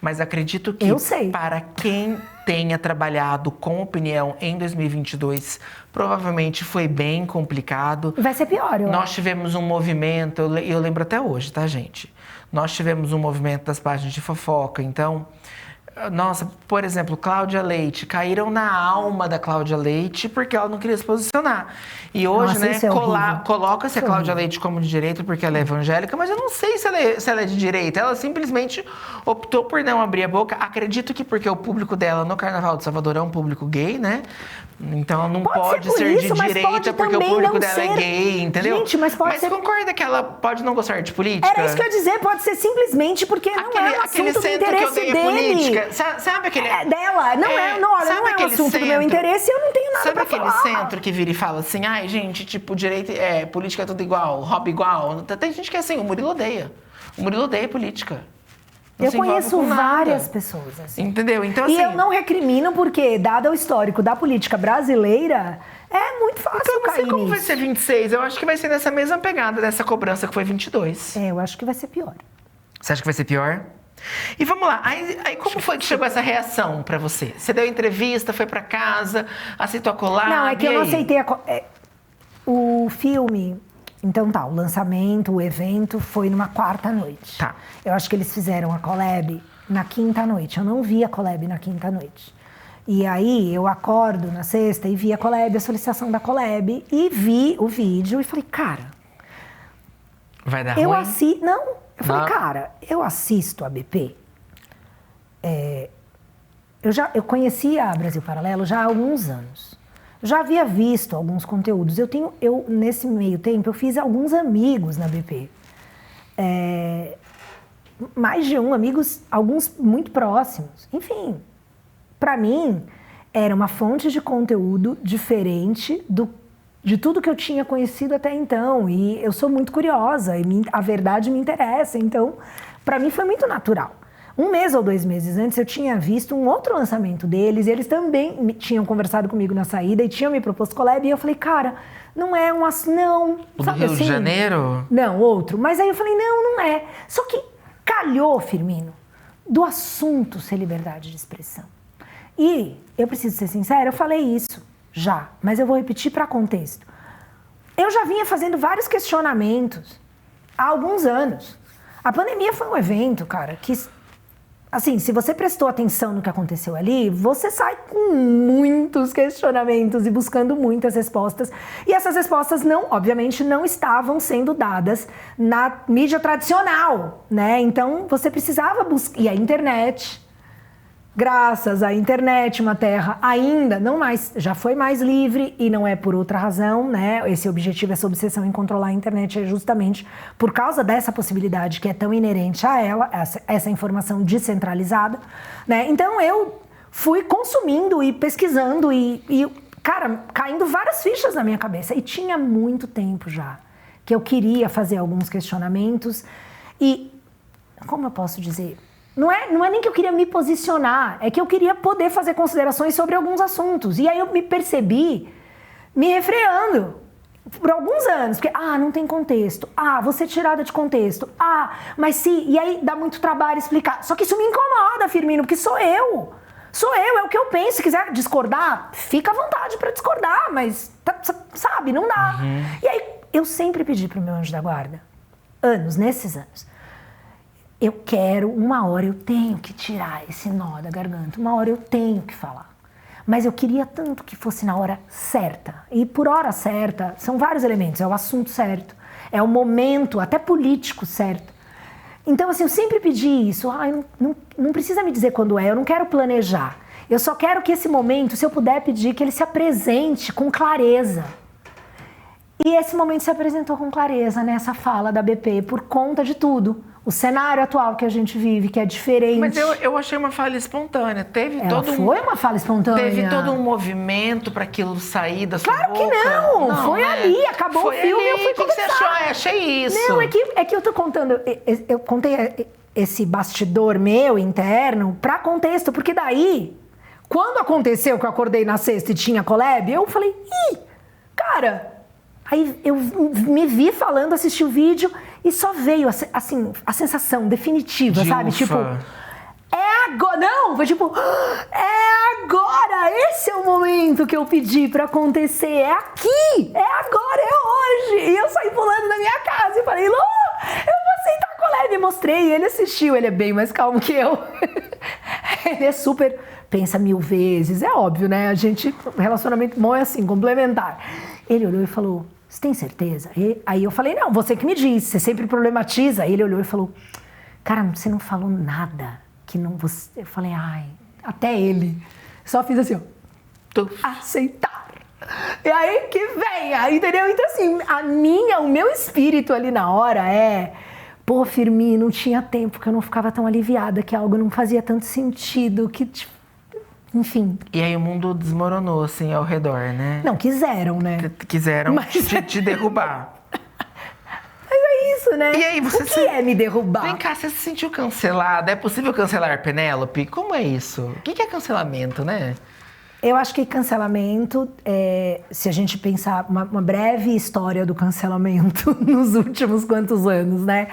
mas acredito que para quem tenha trabalhado com opinião em 2022, provavelmente foi bem complicado. Vai ser pior, Nós tivemos um movimento, eu lembro até hoje, tá, gente? Nós tivemos um movimento das páginas de fofoca, então... Nossa, por exemplo, Cláudia Leite. Caíram na alma da Cláudia Leite porque ela não queria se posicionar. E hoje, né, coloca-se a Cláudia Leite como de direita porque ela é evangélica, mas eu não sei se ela é de direita. Ela simplesmente optou por não abrir a boca. Acredito que porque o público dela no Carnaval de Salvador é um público gay, né? Então ela não pode ser de direita porque o público dela é gay, entendeu? Gente, mas concorda que ela pode não gostar de política? Era isso que eu ia dizer, pode ser simplesmente porque não é um assunto do interesse dele. Política. Sabe aquele... dela, não é um assunto do meu interesse e eu não tenho nada pra falar. Sabe aquele centro que vira e fala assim, ai gente, tipo, direita, política é tudo igual, hobby igual. Tem gente que é assim, o Murilo odeia. O Murilo odeia política. Eu conheço várias pessoas assim. Entendeu? Então, assim... E eu não recrimino porque, dado o histórico da política brasileira, é muito fácil cair nisso. Então, não sei como vai ser 26. Eu acho que vai ser nessa mesma pegada dessa cobrança que foi 22. Eu acho que vai ser pior. Você acha que vai ser pior? E vamos lá, aí como foi que chegou essa reação pra você? Você deu entrevista, foi pra casa, aceitou a collab? Não, é que eu não aceitei o filme... Então tá, o lançamento, o evento foi numa quarta noite. Tá. Eu acho que eles fizeram a collab na quinta noite. Eu não vi a collab na quinta noite. E aí eu acordo na sexta e vi a collab, a solicitação da collab, e vi o vídeo e falei, cara... Vai dar ruim? Eu falei, cara, eu assisto a BP. Eu conhecia a Brasil Paralelo já há alguns anos. Já havia visto alguns conteúdos. Nesse meio tempo, eu fiz alguns amigos na BP. Mais de amigos, alguns muito próximos. Enfim, para mim, era uma fonte de conteúdo diferente de tudo que eu tinha conhecido até então. E eu sou muito curiosa, e a verdade me interessa. Então, para mim foi muito natural. 1 mês ou 2 meses antes, eu tinha visto um outro lançamento deles, e eles também tinham conversado comigo na saída e tinham me proposto collab, e eu falei, cara, não é um... Não. O do Rio de Janeiro? Não, outro. Mas aí eu falei, não é. Só que calhou, Firmino, do assunto ser liberdade de expressão. E, eu preciso ser sincera, eu falei isso já, mas eu vou repetir para contexto. Eu já vinha fazendo vários questionamentos há alguns anos. A pandemia foi um evento, cara, que... Assim, se você prestou atenção no que aconteceu ali, você sai com muitos questionamentos e buscando muitas respostas. E essas respostas, obviamente, não estavam sendo dadas na mídia tradicional, né? Então, você precisava buscar... E a internet... Graças à internet, uma terra ainda não mais, já foi mais livre, e não é por outra razão, né? Esse objetivo, essa obsessão em controlar a internet é justamente por causa dessa possibilidade que é tão inerente a ela, essa informação descentralizada, né? Então eu fui consumindo e pesquisando e, cara, caindo várias fichas na minha cabeça. E tinha muito tempo já que eu queria fazer alguns questionamentos e, como eu posso dizer... Não é nem que eu queria me posicionar, é que eu queria poder fazer considerações sobre alguns assuntos. E aí eu me percebi me refreando por alguns anos, porque, não tem contexto, vou ser tirada de contexto, mas sim, e aí dá muito trabalho explicar. Só que isso me incomoda, Firmino, porque sou eu, é o que eu penso. Se quiser discordar, fica à vontade para discordar, mas, sabe, não dá. Uhum. E aí eu sempre pedi pro meu anjo da guarda, nesses anos, eu quero, uma hora eu tenho que tirar esse nó da garganta, uma hora eu tenho que falar. Mas eu queria tanto que fosse na hora certa. E por hora certa, são vários elementos. É o assunto certo, é o momento, até político certo. Então, assim, eu sempre pedi isso. Não precisa me dizer quando eu não quero planejar. Eu só quero que esse momento, se eu puder pedir, que ele se apresente com clareza. E esse momento se apresentou com clareza nessa fala da BP, por conta de tudo. O cenário atual que a gente vive, que é diferente. Mas eu achei uma fala espontânea. Foi uma fala espontânea. Teve todo um movimento para aquilo sair da sua boca. Claro que não! Foi ali, acabou o filme e eu fui conversar. O que você achou? Achei isso. Não, é que eu tô contando... Eu contei esse bastidor meu, interno, pra contexto. Porque daí, quando aconteceu que eu acordei na sexta e tinha collab, eu falei, cara... Aí eu me vi falando, assisti o vídeo e só veio, assim, a sensação definitiva, sabe? Ufa. Tipo, é agora! Não! Foi tipo, é agora! Esse é o momento que eu pedi pra acontecer. É aqui! É agora! É hoje! E eu saí pulando na minha casa e falei, Lu, eu vou aceitar a collab. E mostrei, ele assistiu, ele é bem mais calmo que eu. Ele é super... Pensa 1000 vezes, é óbvio, né? Relacionamento bom é assim, complementar. Ele olhou e falou, você tem certeza? Aí eu falei, não, você que me disse, você sempre problematiza. Ele olhou e falou, cara, você não falou nada que não você... Eu falei, até ele. Só fiz assim, ó, aceitar. E aí que vem, entendeu? Então assim, o meu espírito ali na hora pô, Firmi, não tinha tempo que eu não ficava tão aliviada, que algo não fazia tanto sentido, que tipo, enfim. E aí o mundo desmoronou, assim, ao redor, né? Não, quiseram, né? Quiseram te derrubar. Mas é isso, né? E aí você o que é me derrubar? Vem cá, você se sentiu cancelada? É possível cancelar Penélope? Como é isso? O que é cancelamento, né? Eu acho que cancelamento, se a gente pensar uma breve história do cancelamento nos últimos quantos anos, né?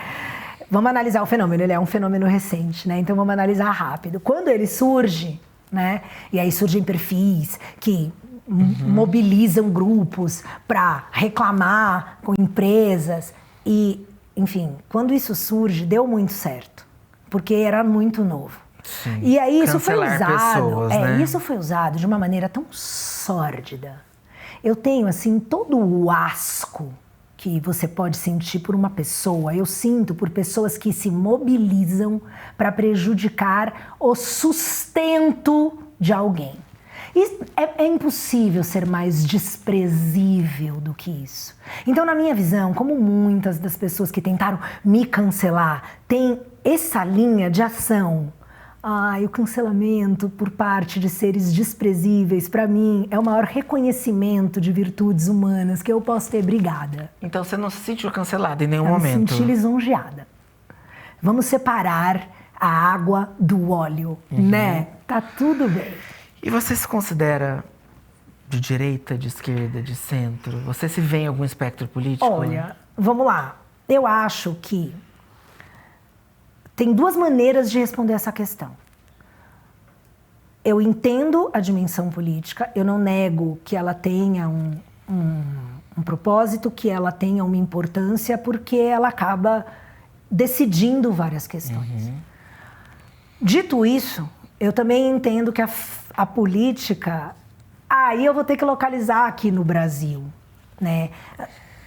Vamos analisar o fenômeno, ele é um fenômeno recente, né? Então vamos analisar rápido. Quando ele surge, né? E aí surgem perfis que mobilizam grupos para reclamar com empresas e, enfim, quando isso surge, deu muito certo, porque era muito novo. Sim. E aí isso foi Cancelar usado, pessoas, né? isso foi usado de uma maneira tão sórdida. Eu tenho assim todo o asco que você pode sentir por uma pessoa, eu sinto por pessoas que se mobilizam para prejudicar o sustento de alguém. E é impossível ser mais desprezível do que isso. Então, na minha visão, como muitas das pessoas que tentaram me cancelar, tem essa linha de ação. O cancelamento por parte de seres desprezíveis, para mim, é o maior reconhecimento de virtudes humanas que eu posso ter. Obrigada. Então você não se sentiu cancelada em nenhum Eu momento? Eu me senti lisonjeada. Vamos separar a água do óleo, né? Tá tudo bem. E você se considera de direita, de esquerda, de centro? Você se vê em algum espectro político? Olha, vamos lá. Eu acho que tem duas maneiras de responder essa questão. Eu entendo a dimensão política, eu não nego que ela tenha um propósito, que ela tenha uma importância, porque ela acaba decidindo várias questões. Dito isso, eu também entendo que a política... Aí eu vou ter que localizar aqui no Brasil, né?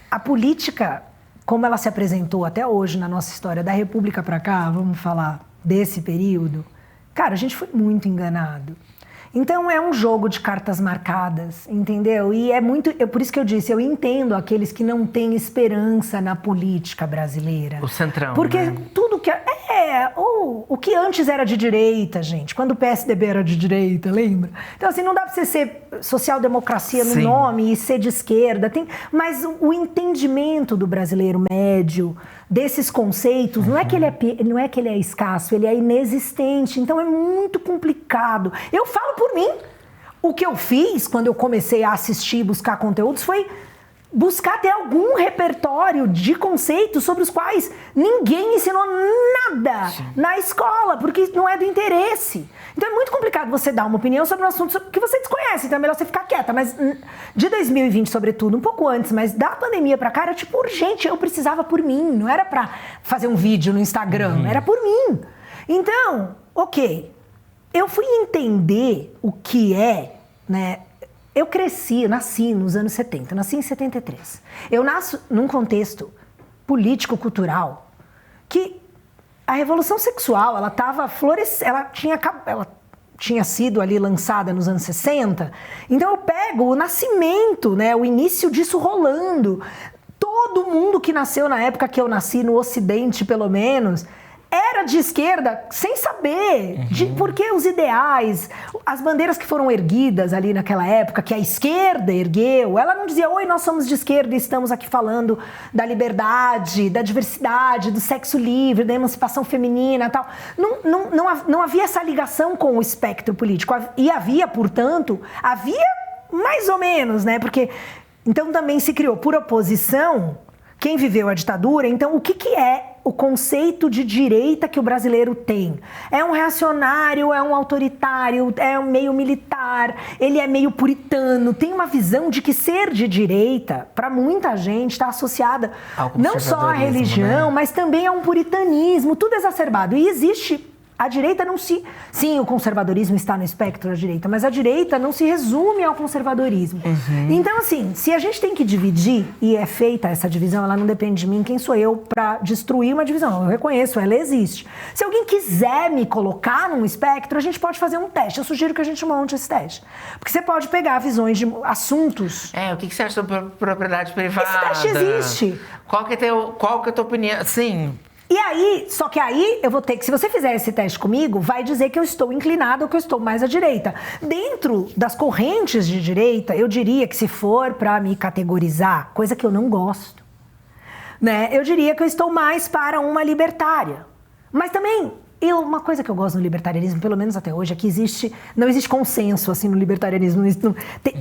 A política... Como ela se apresentou até hoje na nossa história, da República para cá, vamos falar desse período, cara, a gente foi muito enganado. Então é um jogo de cartas marcadas, entendeu? E por isso que eu disse, eu entendo aqueles que não têm esperança na política brasileira. O centrão, porque né? tudo que o que antes era de direita, gente, quando o PSDB era de direita, lembra? Então assim, não dá para você ser social-democracia no nome e ser de esquerda, mas o entendimento do brasileiro médio desses conceitos, não é que ele é escasso, ele é inexistente, então é muito complicado. Eu falo por mim, o que eu fiz quando eu comecei a assistir e buscar conteúdos foi buscar ter algum repertório de conceitos sobre os quais ninguém ensinou nada na escola, porque não é do interesse. Então é muito complicado você dar uma opinião sobre um assunto que você desconhece, então é melhor você ficar quieta. Mas de 2020, sobretudo, um pouco antes, mas da pandemia pra cá, era tipo urgente, eu precisava por mim, não era pra fazer um vídeo no Instagram, era por mim. Então, ok, eu fui entender o que é, né? Eu nasci nos anos 70, nasci em 73. Eu nasço num contexto político-cultural que a revolução sexual, ela estava florescendo, ela tinha sido ali lançada nos anos 60. Então eu pego o nascimento, né, o início disso rolando. Todo mundo que nasceu na época que eu nasci, no Ocidente pelo menos, era de esquerda sem saber porque os ideais, as bandeiras que foram erguidas ali naquela época, que a esquerda ergueu, ela não dizia, oi, nós somos de esquerda e estamos aqui falando da liberdade, da diversidade, do sexo livre, da emancipação feminina e tal. Não havia essa ligação com o espectro político. E havia, portanto, mais ou menos, né? Porque então também se criou por oposição quem viveu a ditadura. Então o que é o conceito de direita que o brasileiro tem? É um reacionário, é um autoritário, é um meio militar, ele é meio puritano. Tem uma visão de que ser de direita, para muita gente, está associada não só à religião, né? Mas também a um puritanismo, tudo exacerbado. E existe... A direita não se... Sim, o conservadorismo está no espectro da direita, mas a direita não se resume ao conservadorismo. Então, assim, se a gente tem que dividir, e é feita essa divisão, ela não depende de mim, quem sou eu para destruir uma divisão? Eu reconheço, ela existe. Se alguém quiser me colocar num espectro, a gente pode fazer um teste. Eu sugiro que a gente monte esse teste. Porque você pode pegar visões de assuntos... O que você acha sobre propriedade privada? Esse teste existe. Qual que é a tua opinião? Sim... E aí, só que aí eu vou ter que, se você fizer esse teste comigo, vai dizer que eu estou inclinada ou que eu estou mais à direita. Dentro das correntes de direita, eu diria que se for para me categorizar, coisa que eu não gosto, né? Eu diria que eu estou mais para uma libertária. Mas também, uma coisa que eu gosto no libertarianismo, pelo menos até hoje, é que não existe consenso assim no libertarianismo.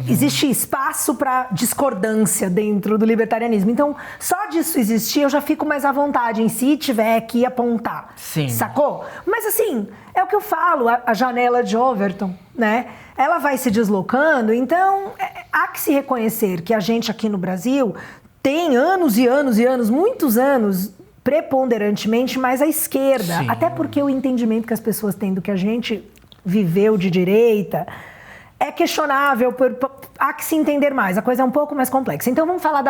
Existe espaço para discordância dentro do libertarianismo. Então, só disso existir, eu já fico mais à vontade em si tiver que apontar. Sim. Sacou? Mas assim, é o que eu falo, a janela de Overton, né? Ela vai se deslocando, então há que se reconhecer que a gente aqui no Brasil tem anos e anos e anos, muitos anos, preponderantemente mais à esquerda. Sim. Até porque o entendimento que as pessoas têm do que a gente viveu de direita é questionável, há que se entender mais, a coisa é um pouco mais complexa. Então vamos falar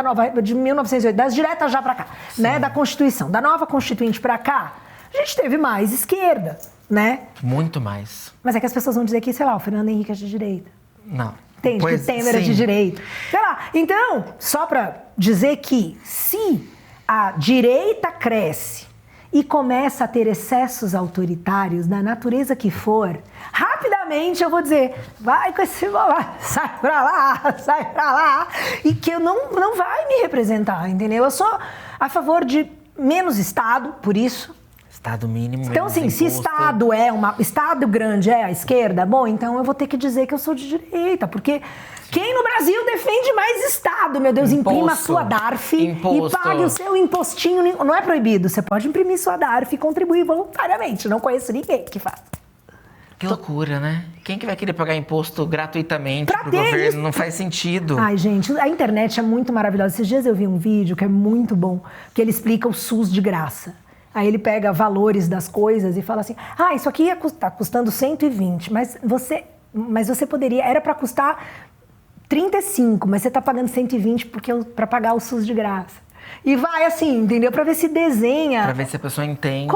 de 1908, das diretas já para cá, né, da Constituição, da nova Constituinte para cá, a gente teve mais esquerda, né? Muito mais. Mas é que as pessoas vão dizer que, sei lá, o Fernando Henrique é de direita. Não. Entende? Que o Temer é de direita. Sei lá. Então, só para dizer que se a direita cresce e começa a ter excessos autoritários, da natureza que for, rapidamente eu vou dizer, vai com esse bola, sai pra lá, e que eu não vai me representar, entendeu? Eu sou a favor de menos Estado, por isso. Estado mínimo. Então, assim, se Estado Estado grande é a esquerda, bom, então eu vou ter que dizer que eu sou de direita, porque quem no Brasil defende mais Estado, meu Deus, imprima a sua DARF e pague o seu impostinho. Não é proibido, você pode imprimir sua DARF e contribuir voluntariamente. Não conheço ninguém que faz. Que loucura, né? Quem que vai querer pagar imposto gratuitamente pro governo? Isso. Não faz sentido. Ai, gente, a internet é muito maravilhosa. Esses dias eu vi um vídeo que é muito bom, que ele explica o SUS de graça. Aí ele pega valores das coisas e fala assim, isso aqui tá custando 120, mas você poderia, era para custar 35, mas você tá pagando 120 para pagar o SUS de graça. E vai assim, entendeu? Para ver se desenha. Para ver se a pessoa entende.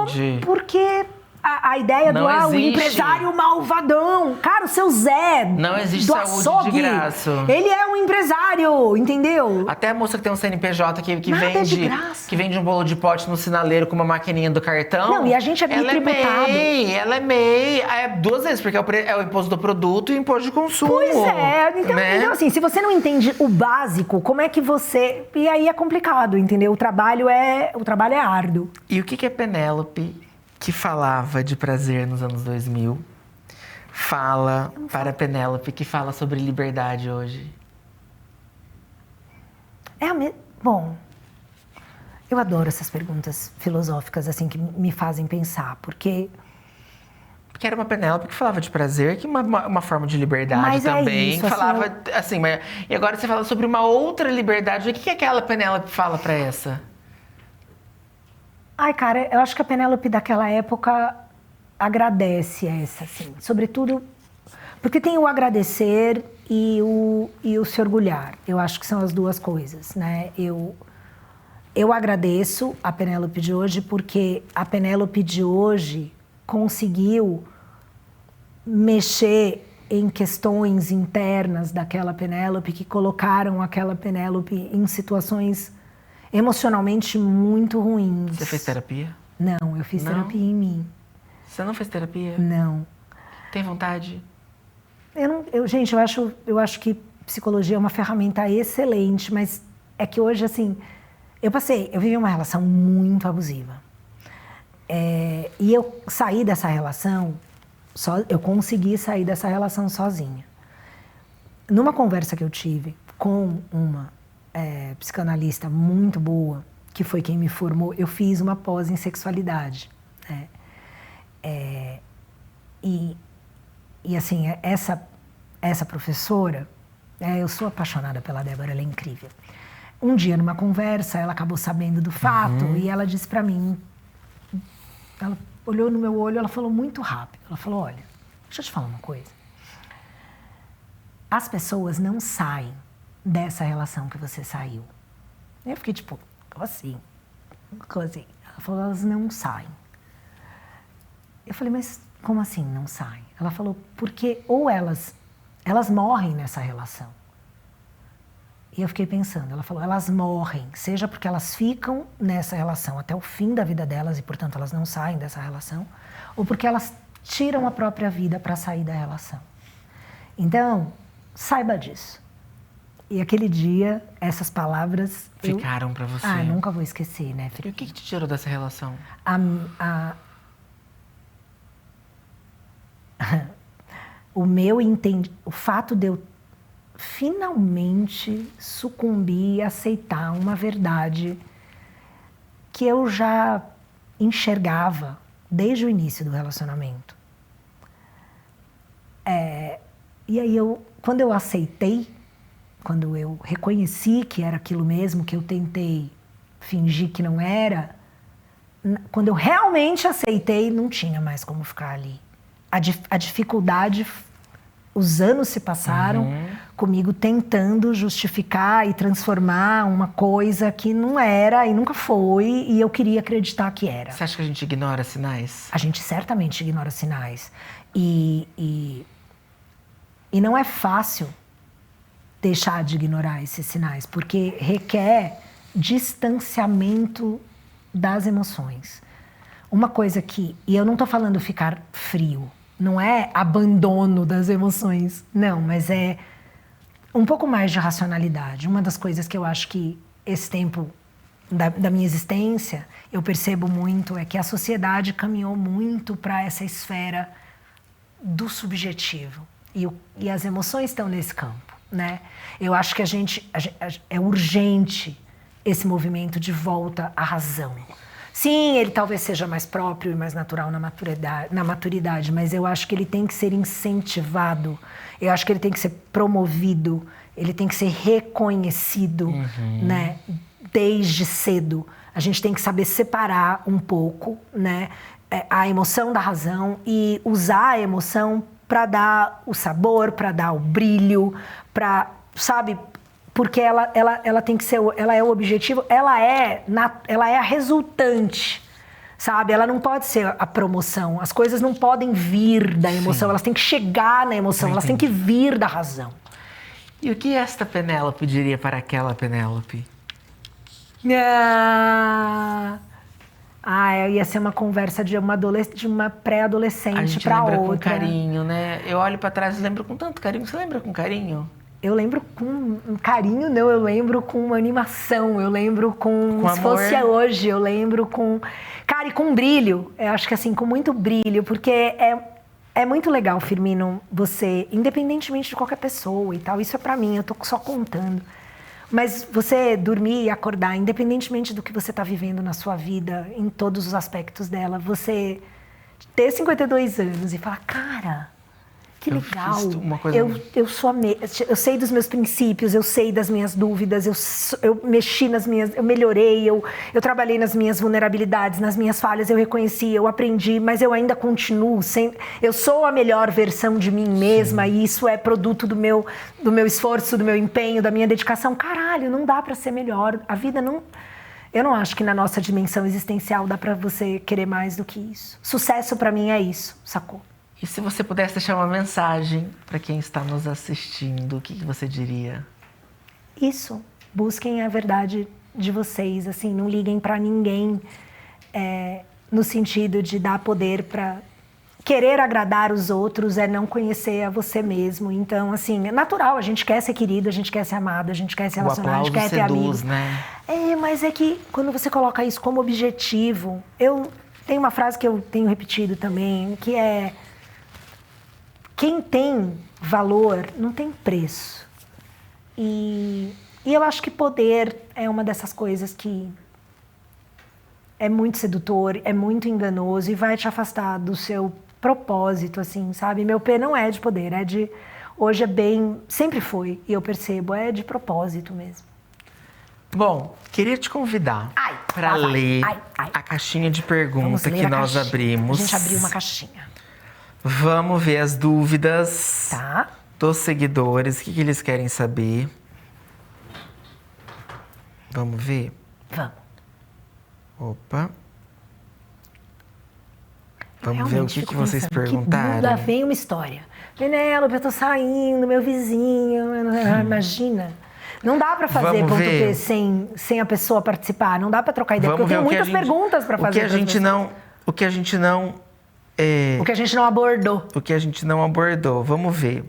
Porque a ideia o empresário malvadão. Cara, o seu Zé não existe do saúde açougue, de graça. Ele é um empresário, entendeu? Até a moça que tem um CNPJ que vende um bolo de pote no sinaleiro com uma maquininha do cartão. Não, e a gente é bitributado. Ela é MEI. É duas vezes, porque é o imposto do produto e o imposto de consumo. Pois é. Então, assim, se você não entende o básico, como é que você... E aí é complicado, entendeu? O trabalho é árduo. E o que é Penélope, que falava de prazer nos anos 2000, fala para Penélope, que fala sobre liberdade hoje? Bom, eu adoro essas perguntas filosóficas, assim, que me fazem pensar, porque era uma Penélope que falava de prazer, que uma forma de liberdade mas também. É isso, falava assim, mas, e agora você fala sobre uma outra liberdade. O que aquela Penélope fala para essa? Ai, cara, eu acho que a Penélope daquela época agradece essa, assim. Sobretudo, porque tem o agradecer e o se orgulhar. Eu acho que são as duas coisas, né? Eu agradeço a Penélope de hoje porque a Penélope de hoje conseguiu mexer em questões internas daquela Penélope que colocaram aquela Penélope em situações emocionalmente muito ruins. Você fez terapia? Não, eu fiz terapia em mim. Você não fez terapia? Não. Tem vontade? Gente, eu acho que psicologia é uma ferramenta excelente, mas é que hoje, assim, eu vivi uma relação muito abusiva. E eu saí dessa relação, eu consegui sair dessa relação sozinha. Numa conversa que eu tive com uma psicanalista muito boa, que foi quem me formou, eu fiz uma pós em sexualidade, né? E assim, essa professora, eu sou apaixonada pela Débora, ela é incrível. Um dia, numa conversa, ela acabou sabendo do fato e ela disse pra mim, ela olhou no meu olho, ela falou muito rápido, ela falou, olha, deixa eu te falar uma coisa. As pessoas não saem dessa relação que você saiu. Eu fiquei tipo, como assim? Como assim? Ela falou, elas não saem. Eu falei, mas como assim não saem? Ela falou, porque ou elas morrem nessa relação. E eu fiquei pensando, ela falou, elas morrem, seja porque elas ficam nessa relação até o fim da vida delas e, portanto, elas não saem dessa relação, ou porque elas tiram a própria vida para sair da relação. Então, saiba disso. E aquele dia, essas palavras... Ficaram para você. Nunca vou esquecer, né, Felipe? E o que te tirou dessa relação? O fato de eu finalmente sucumbir e aceitar uma verdade que eu já enxergava desde o início do relacionamento. E aí, quando eu aceitei, quando eu reconheci que era aquilo mesmo, que eu tentei fingir que não era, quando eu realmente aceitei, não tinha mais como ficar ali. A dificuldade, os anos se passaram comigo tentando justificar e transformar uma coisa que não era e nunca foi, e eu queria acreditar que era. Você acha que a gente ignora sinais? A gente certamente ignora sinais. E não é fácil deixar de ignorar esses sinais, porque requer distanciamento das emoções. Uma coisa que... E eu não estou falando ficar frio, não é abandono das emoções, não, mas é um pouco mais de racionalidade. Uma das coisas que eu acho que esse tempo da minha existência, eu percebo muito, é que a sociedade caminhou muito para essa esfera do subjetivo. E as emoções estão nesse campo, né? Eu acho que é urgente esse movimento de volta à razão. Sim, ele talvez seja mais próprio e mais natural na maturidade, mas eu acho que ele tem que ser incentivado, eu acho que ele tem que ser promovido, ele tem que ser reconhecido, né? Desde cedo. A gente tem que saber separar um pouco, né? A emoção da razão e usar a emoção para dar o sabor, para dar o brilho, para, sabe... Porque ela tem que ser, ela é o objetivo, ela é a resultante, sabe? Ela não pode ser a promoção. As coisas não podem vir da emoção, elas têm que chegar na emoção, elas têm que vir da razão. E o que esta Penélope diria para aquela Penélope? Ia ser uma conversa de uma pré-adolescente para outra. A gente lembra com carinho, né? Eu olho para trás e lembro com tanto carinho. Você lembra com carinho? Eu lembro com carinho, não, eu lembro com animação, eu lembro com se amor. Fosse hoje, eu lembro com... Cara, e com brilho, eu acho que assim, com muito brilho, porque é muito legal, Firmino, você, independentemente de qualquer pessoa e tal, isso é pra mim, eu tô só contando, mas você dormir e acordar, independentemente do que você tá vivendo na sua vida, em todos os aspectos dela, você ter 52 anos e falar, cara... Que legal, eu sei dos meus princípios, eu sei das minhas dúvidas, eu mexi nas minhas, eu melhorei, eu trabalhei nas minhas vulnerabilidades, nas minhas falhas, eu reconheci, eu aprendi, mas eu ainda continuo, eu sou a melhor versão de mim mesma. Sim. E isso é produto do meu esforço, do meu empenho, da minha dedicação. Caralho, não dá pra ser melhor, a vida não... Eu não acho que na nossa dimensão existencial dá pra você querer mais do que isso. Sucesso pra mim é isso, sacou? E se você pudesse deixar uma mensagem para quem está nos assistindo, o que você diria? Isso. Busquem a verdade de vocês, assim, não liguem para ninguém, no sentido de dar poder para... Querer agradar os outros é não conhecer a você mesmo. Então, assim, é natural, a gente quer ser querido, a gente quer ser amado, a gente quer se relacionar, a gente quer ter amigos. Né? Mas é que quando você coloca isso como objetivo... Tem uma frase que eu tenho repetido também, que é... Quem tem valor não tem preço. E eu acho que poder é uma dessas coisas que é muito sedutor, é muito enganoso e vai te afastar do seu propósito, assim, sabe? Meu P não é de poder, é de... Hoje é bem... Sempre foi, e eu percebo, é de propósito mesmo. Bom, queria te convidar para ler a caixinha de perguntas que nós abrimos. A gente abriu uma caixinha. Vamos ver as dúvidas dos seguidores, o que eles querem saber. Vamos ver? Vamos. Opa. Vamos ver o que vocês perguntaram. Lá vem uma história. Penélope, eu tô saindo, meu vizinho. Imagina. Não dá para fazer ponto P sem a pessoa participar. Não dá para trocar ideia, porque eu tenho muitas perguntas para fazer. O que a gente não abordou. O que a gente não abordou. Vamos ver.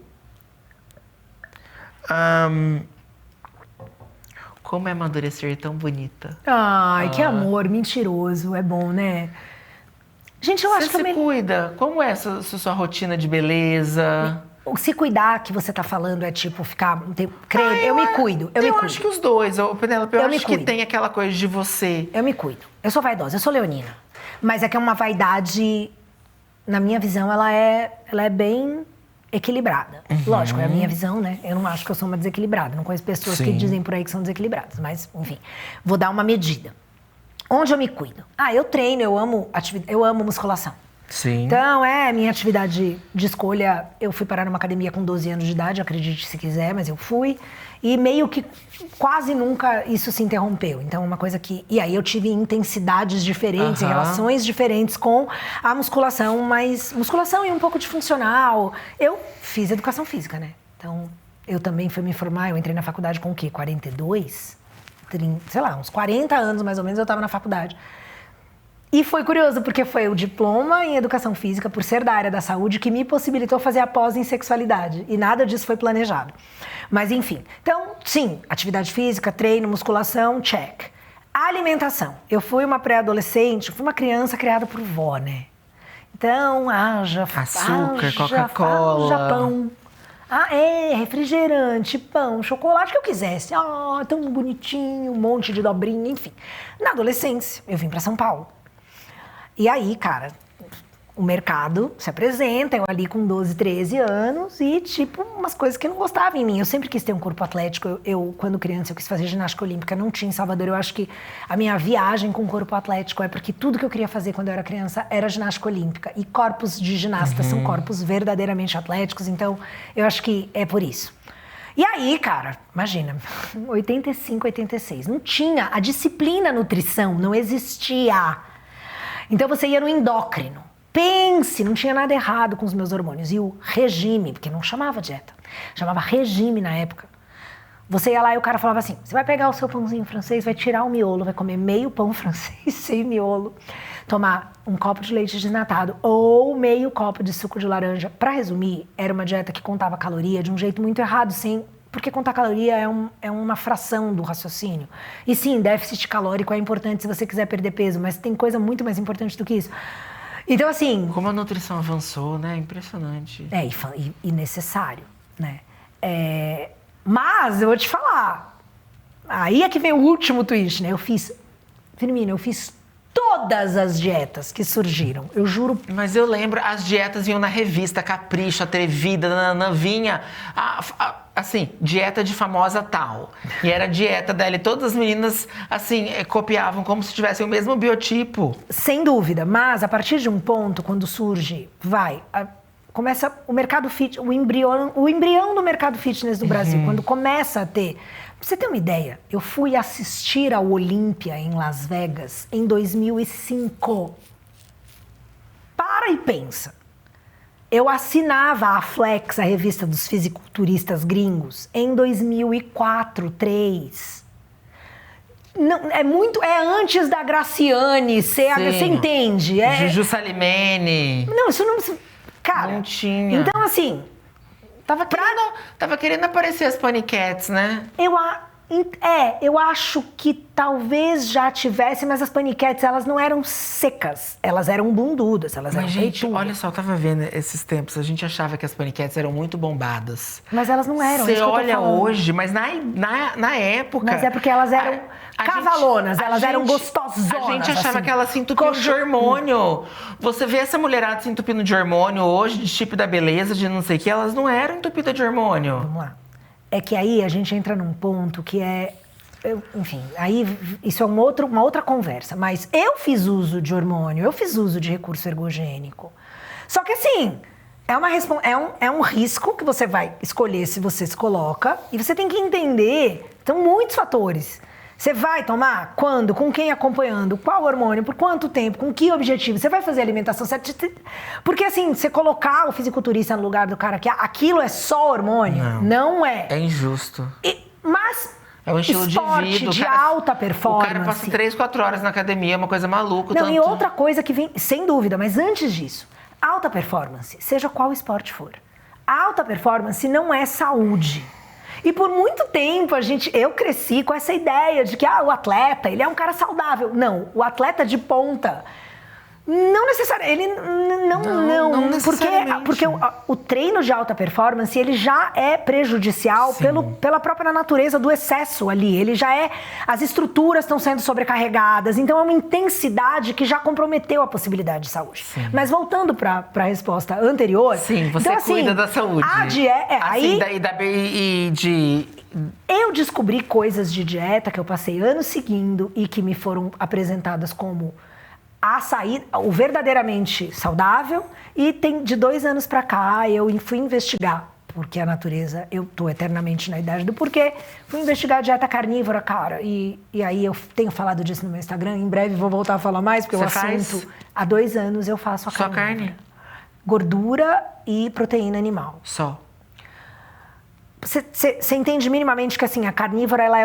Como é amadurecer tão bonita? Ai, que amor mentiroso. É bom, né? Gente, eu acho que... Você se cuida? Como é a sua rotina de beleza? Se cuidar, que você tá falando, é tipo ficar... eu me cuido, eu me cuido. Eu acho que os dois, Penélope, eu acho que tem aquela coisa de você... Eu me cuido. Eu sou vaidosa, eu sou leonina. Mas é que é uma vaidade, na minha visão, ela é bem equilibrada. Lógico, é a minha visão, né? Eu não acho que eu sou uma desequilibrada. Não conheço pessoas que dizem por aí que são desequilibradas. Mas, enfim, vou dar uma medida. Onde eu me cuido? Eu treino, eu amo musculação. Sim. Então, minha atividade de escolha. Eu fui parar numa academia com 12 anos de idade, acredite se quiser, mas eu fui. E meio que quase nunca isso se interrompeu. Então, uma coisa que... E aí eu tive intensidades diferentes, relações diferentes com a musculação, mas musculação e um pouco de funcional. Eu fiz educação física, né? Então, eu também fui me formar, eu entrei na faculdade com o quê? 42? 30, sei lá, uns 40 anos mais ou menos eu estava na faculdade. E foi curioso, porque foi o diploma em educação física, por ser da área da saúde, que me possibilitou fazer a pós em sexualidade. E nada disso foi planejado. Mas, enfim. Então, sim, atividade física, treino, musculação, check. Alimentação. Eu fui uma pré-adolescente, fui uma criança criada por vó, né? Então, açúcar, Coca-Cola. Pão. Refrigerante, pão, chocolate, o que eu quisesse. Tão bonitinho, um monte de dobrinha, enfim. Na adolescência, eu vim para São Paulo. E aí, cara, o mercado se apresenta, eu ali com 12, 13 anos e, tipo, umas coisas que eu não gostava em mim. Eu sempre quis ter um corpo atlético. Eu quando criança, eu quis fazer ginástica olímpica, não tinha em Salvador. Eu acho que a minha viagem com o corpo atlético é porque tudo que eu queria fazer quando eu era criança era ginástica olímpica. E corpos de ginasta são corpos verdadeiramente atléticos, então eu acho que é por isso. E aí, cara, imagina, 85, 86, não tinha a disciplina nutrição, não existia. Então você ia no endócrino. Pense, não tinha nada errado com os meus hormônios. E o regime, porque não chamava dieta, chamava regime na época. Você ia lá e o cara falava assim, você vai pegar o seu pãozinho francês, vai tirar o miolo, vai comer meio pão francês sem miolo, tomar um copo de leite desnatado ou meio copo de suco de laranja. Para resumir, era uma dieta que contava caloria de um jeito muito errado, porque contar caloria é uma fração do raciocínio. E sim, déficit calórico é importante se você quiser perder peso, mas tem coisa muito mais importante do que isso. Então, assim... Como a nutrição avançou, né? Impressionante. E necessário, né? Mas, eu vou te falar, aí é que vem o último twist, né? Firmina, eu fiz todas as dietas que surgiram, eu juro. Mas eu lembro, as dietas vinham na revista Capricho, Atrevida, vinha... assim, dieta de famosa tal. E era dieta dela. E todas as meninas, assim, copiavam como se tivessem o mesmo biotipo. Sem dúvida. Mas, a partir de um ponto, quando surge, começa o mercado fitness, o embrião do mercado fitness do Brasil. Quando começa a ter... Pra você ter uma ideia, eu fui assistir ao Olímpia em Las Vegas em 2005. Para e pensa. Eu assinava a Flex, a revista dos fisiculturistas gringos, em 2004, 2003. Não, é antes da Graciane, você entende? Juju Salimene. Não, isso não... Cara, não tinha. Então, assim... Tava querendo aparecer as paniquetes, né? Eu acho que talvez já tivesse, mas as paniquetes, elas não eram secas. Elas eram bundudas, elas eram gente, peitudas. olha só, eu tava vendo esses tempos, a gente achava que as paniquetes eram muito bombadas. Mas elas não eram, Você olha hoje, mas na época... Mas é porque elas eram cavalonas, elas eram gostosonas. A gente achava assim, que elas se entupiam de hormônio. Você vê essa mulherada se entupindo de hormônio hoje, de chip da beleza, de não sei o que, elas não eram entupidas de hormônio. Vamos lá. É que aí a gente entra num ponto que enfim, aí isso é uma outra conversa. Mas eu fiz uso de hormônio, eu fiz uso de recurso ergogênico. Só que assim, é um risco que você vai escolher se você se coloca. E você tem que entender, então, muitos fatores. Você vai tomar? Quando? Com quem acompanhando? Qual hormônio? Por quanto tempo? Com que objetivo? Você vai fazer a alimentação certa? Porque assim, você colocar o fisiculturista no lugar do cara que aquilo é só hormônio, não é. É injusto. Mas é um estilo esporte de vida. De alta performance. O cara passa 3, 4 horas na academia, é uma coisa maluca. Não, e outra coisa que vem, sem dúvida, mas antes disso, alta performance, seja qual esporte for. Alta performance não é saúde. E por muito tempo eu cresci com essa ideia de que o atleta, ele é um cara saudável. Não, o atleta de ponta, não necessariamente, ele não necessariamente. Porque o treino de alta performance, ele já é prejudicial pela própria natureza do excesso ali. Ele já as estruturas estão sendo sobrecarregadas, então é uma intensidade que já comprometeu a possibilidade de saúde. Sim. Mas voltando para a resposta anterior... Sim, você então, cuida da saúde. Eu descobri coisas de dieta que eu passei anos seguindo e que me foram apresentadas como o verdadeiramente saudável, e de 2 anos pra cá eu fui investigar, porque a natureza, eu tô eternamente na idade do porquê, fui investigar a dieta carnívora, cara, e aí eu tenho falado disso no meu Instagram, em breve vou voltar a falar mais, porque o assunto, há 2 anos eu faço a só carne? Gordura e proteína animal. Só. Você entende minimamente que assim, a carnívora ela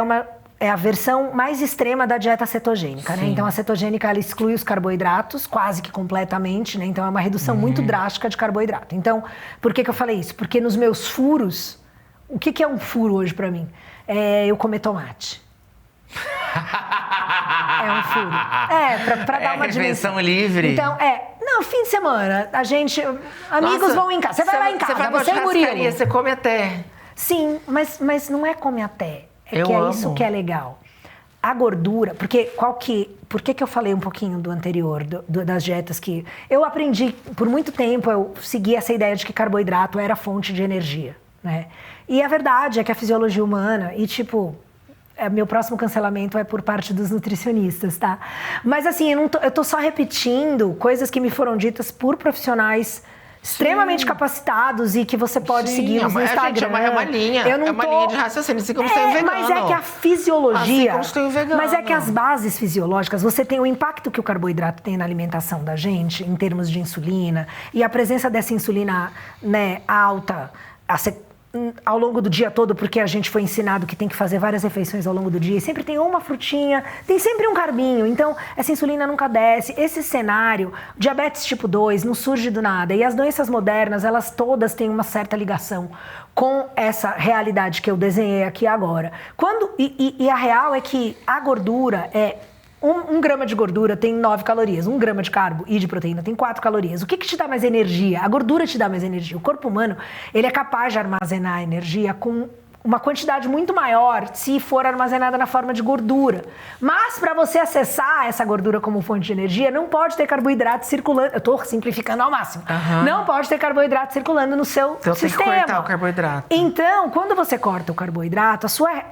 é a versão mais extrema da dieta cetogênica, né? Então a cetogênica ela exclui os carboidratos quase que completamente, né? Então é uma redução muito drástica de carboidrato. Então, por que eu falei isso? Porque nos meus furos, o que é um furo hoje pra mim? É eu comer tomate. É um furo. Pra dar uma dimensão livre. Então, fim de semana, amigos vão em casa. Você vai lá em casa, você e Murilo. Você come até. Sim, mas não é come até. Isso que é legal. A gordura, por que eu falei um pouquinho do anterior, das dietas que... Eu aprendi, por muito tempo, eu segui essa ideia de que carboidrato era fonte de energia, né? E a verdade é que a fisiologia humana, meu próximo cancelamento é por parte dos nutricionistas, tá? Mas assim, eu tô só repetindo coisas que me foram ditas por profissionais extremamente capacitados e que você pode seguir no Instagram. É uma linha de raciocínio, assim como tem o vegano. Mas é que a fisiologia... Assim como tem o vegano. Mas é que as bases fisiológicas, você tem o impacto que o carboidrato tem na alimentação da gente, em termos de insulina, e a presença dessa insulina, né, alta, ao longo do dia todo, porque a gente foi ensinado que tem que fazer várias refeições ao longo do dia, e sempre tem uma frutinha, tem sempre um carbinho, então essa insulina nunca desce. Esse cenário, diabetes tipo 2, não surge do nada, e as doenças modernas, elas todas têm uma certa ligação com essa realidade que eu desenhei aqui agora. E a real é que a gordura é... 1 grama de gordura tem 9 calorias, 1 grama de carbo e de proteína tem 4 calorias. O que te dá mais energia? A gordura te dá mais energia. O corpo humano, ele é capaz de armazenar energia com uma quantidade muito maior se for armazenada na forma de gordura. Mas para você acessar essa gordura como fonte de energia, não pode ter carboidrato circulando. Eu estou simplificando ao máximo. Não pode ter carboidrato circulando no seu sistema. Tem que cortar o carboidrato. Então, quando você corta o carboidrato,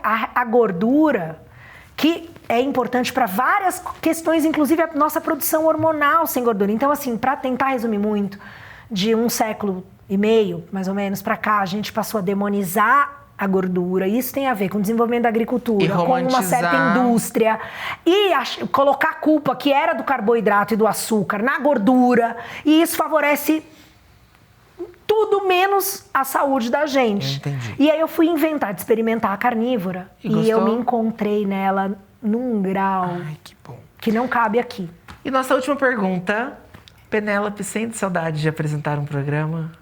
a gordura, que é importante para várias questões, inclusive a nossa produção hormonal sem gordura. Então, assim, para tentar resumir muito, de 1,5 séculos, mais ou menos, para cá, a gente passou a demonizar a gordura. Isso tem a ver com o desenvolvimento da agricultura, com uma certa indústria. E colocar a culpa que era do carboidrato e do açúcar na gordura. E isso favorece tudo menos a saúde da gente. Entendi. E aí eu fui inventar de experimentar a carnívora. E eu me encontrei nela num grau que bom. Que não cabe aqui. E nossa última pergunta. Penélope, sente saudade de apresentar um programa?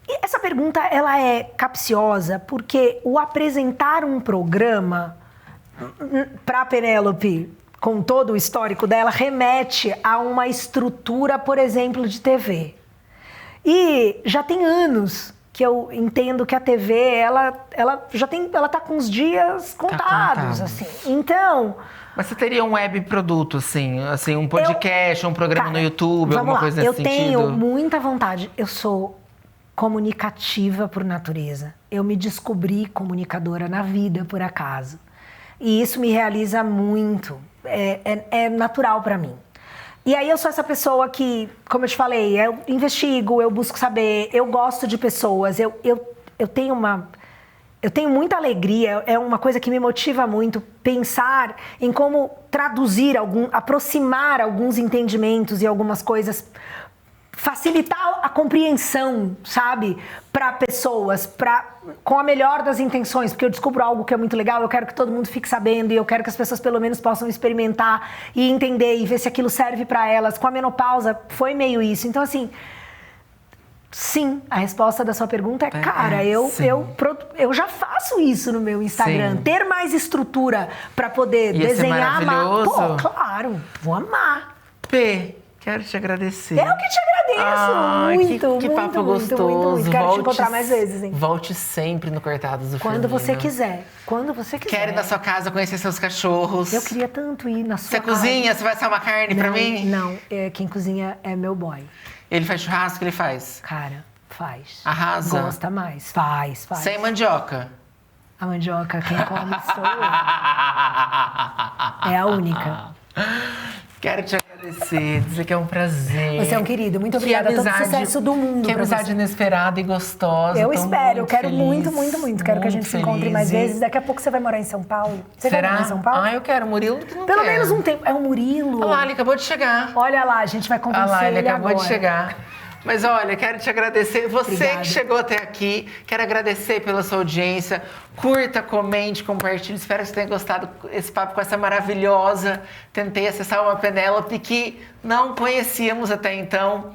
E essa pergunta, ela é capciosa, porque o apresentar um programa, para a Penélope, com todo o histórico dela, remete a uma estrutura, por exemplo, de TV. E já tem anos que eu entendo que a TV, ela tá com os dias contados, assim. Então... Mas você teria um web produto, assim um podcast, um programa no YouTube, alguma coisa nesse sentido? Eu tenho muita vontade. Eu sou comunicativa por natureza. Eu me descobri comunicadora na vida, por acaso. E isso me realiza muito. É natural para mim. E aí eu sou essa pessoa que, como eu te falei, eu investigo, eu busco saber, eu gosto de pessoas, eu tenho muita alegria, é uma coisa que me motiva muito, pensar em como traduzir, aproximar alguns entendimentos e algumas coisas, facilitar a compreensão, sabe, para pessoas, com a melhor das intenções, porque eu descubro algo que é muito legal, eu quero que todo mundo fique sabendo e eu quero que as pessoas pelo menos possam experimentar e entender e ver se aquilo serve para elas. Com a menopausa foi meio isso. Então, assim, sim, a resposta da sua pergunta é, cara, eu já faço isso no meu Instagram. Sim. Ter mais estrutura para poder desenhar, pô, claro, vou amar. Quero te agradecer. Eu que te agradeço. Que papo gostoso. Muito. Quero te encontrar mais vezes, hein? Volte sempre no Cortados do Firmino. Quando você quiser. Quero ir na sua casa conhecer seus cachorros. Eu queria tanto ir na sua casa. Você cozinha? Você vai assar uma carne pra mim? Não, quem cozinha é meu boy. Ele faz churrasco? Ele faz? Cara, faz. Arrasa? Gosta mais. Faz. Sem mandioca? A mandioca, quem come sou eu. É a única. Quero te agradecer, dizer que é um prazer. Você é um querido, muito obrigada. Todo sucesso do mundo. Que amizade inesperada e gostosa. Eu espero, eu quero muito. Quero que a gente se encontre mais vezes. Daqui a pouco você vai morar em São Paulo. Você vai morar em São Paulo? Eu quero. Murilo que não Pelo menos um tempo. É o Murilo. Olha lá, ele acabou de chegar. Olha lá, a gente vai convencer ele acabou agora. de chegar. Mas olha, quero te agradecer. Você que chegou até aqui, quero agradecer pela sua audiência. Curta, comente, compartilhe. Espero que você tenha gostado desse papo com essa maravilhosa. Tentei acessar uma Penélope que não conhecíamos até então.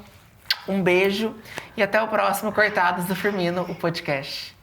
Um beijo e até o próximo Cortados do Firmino, o podcast.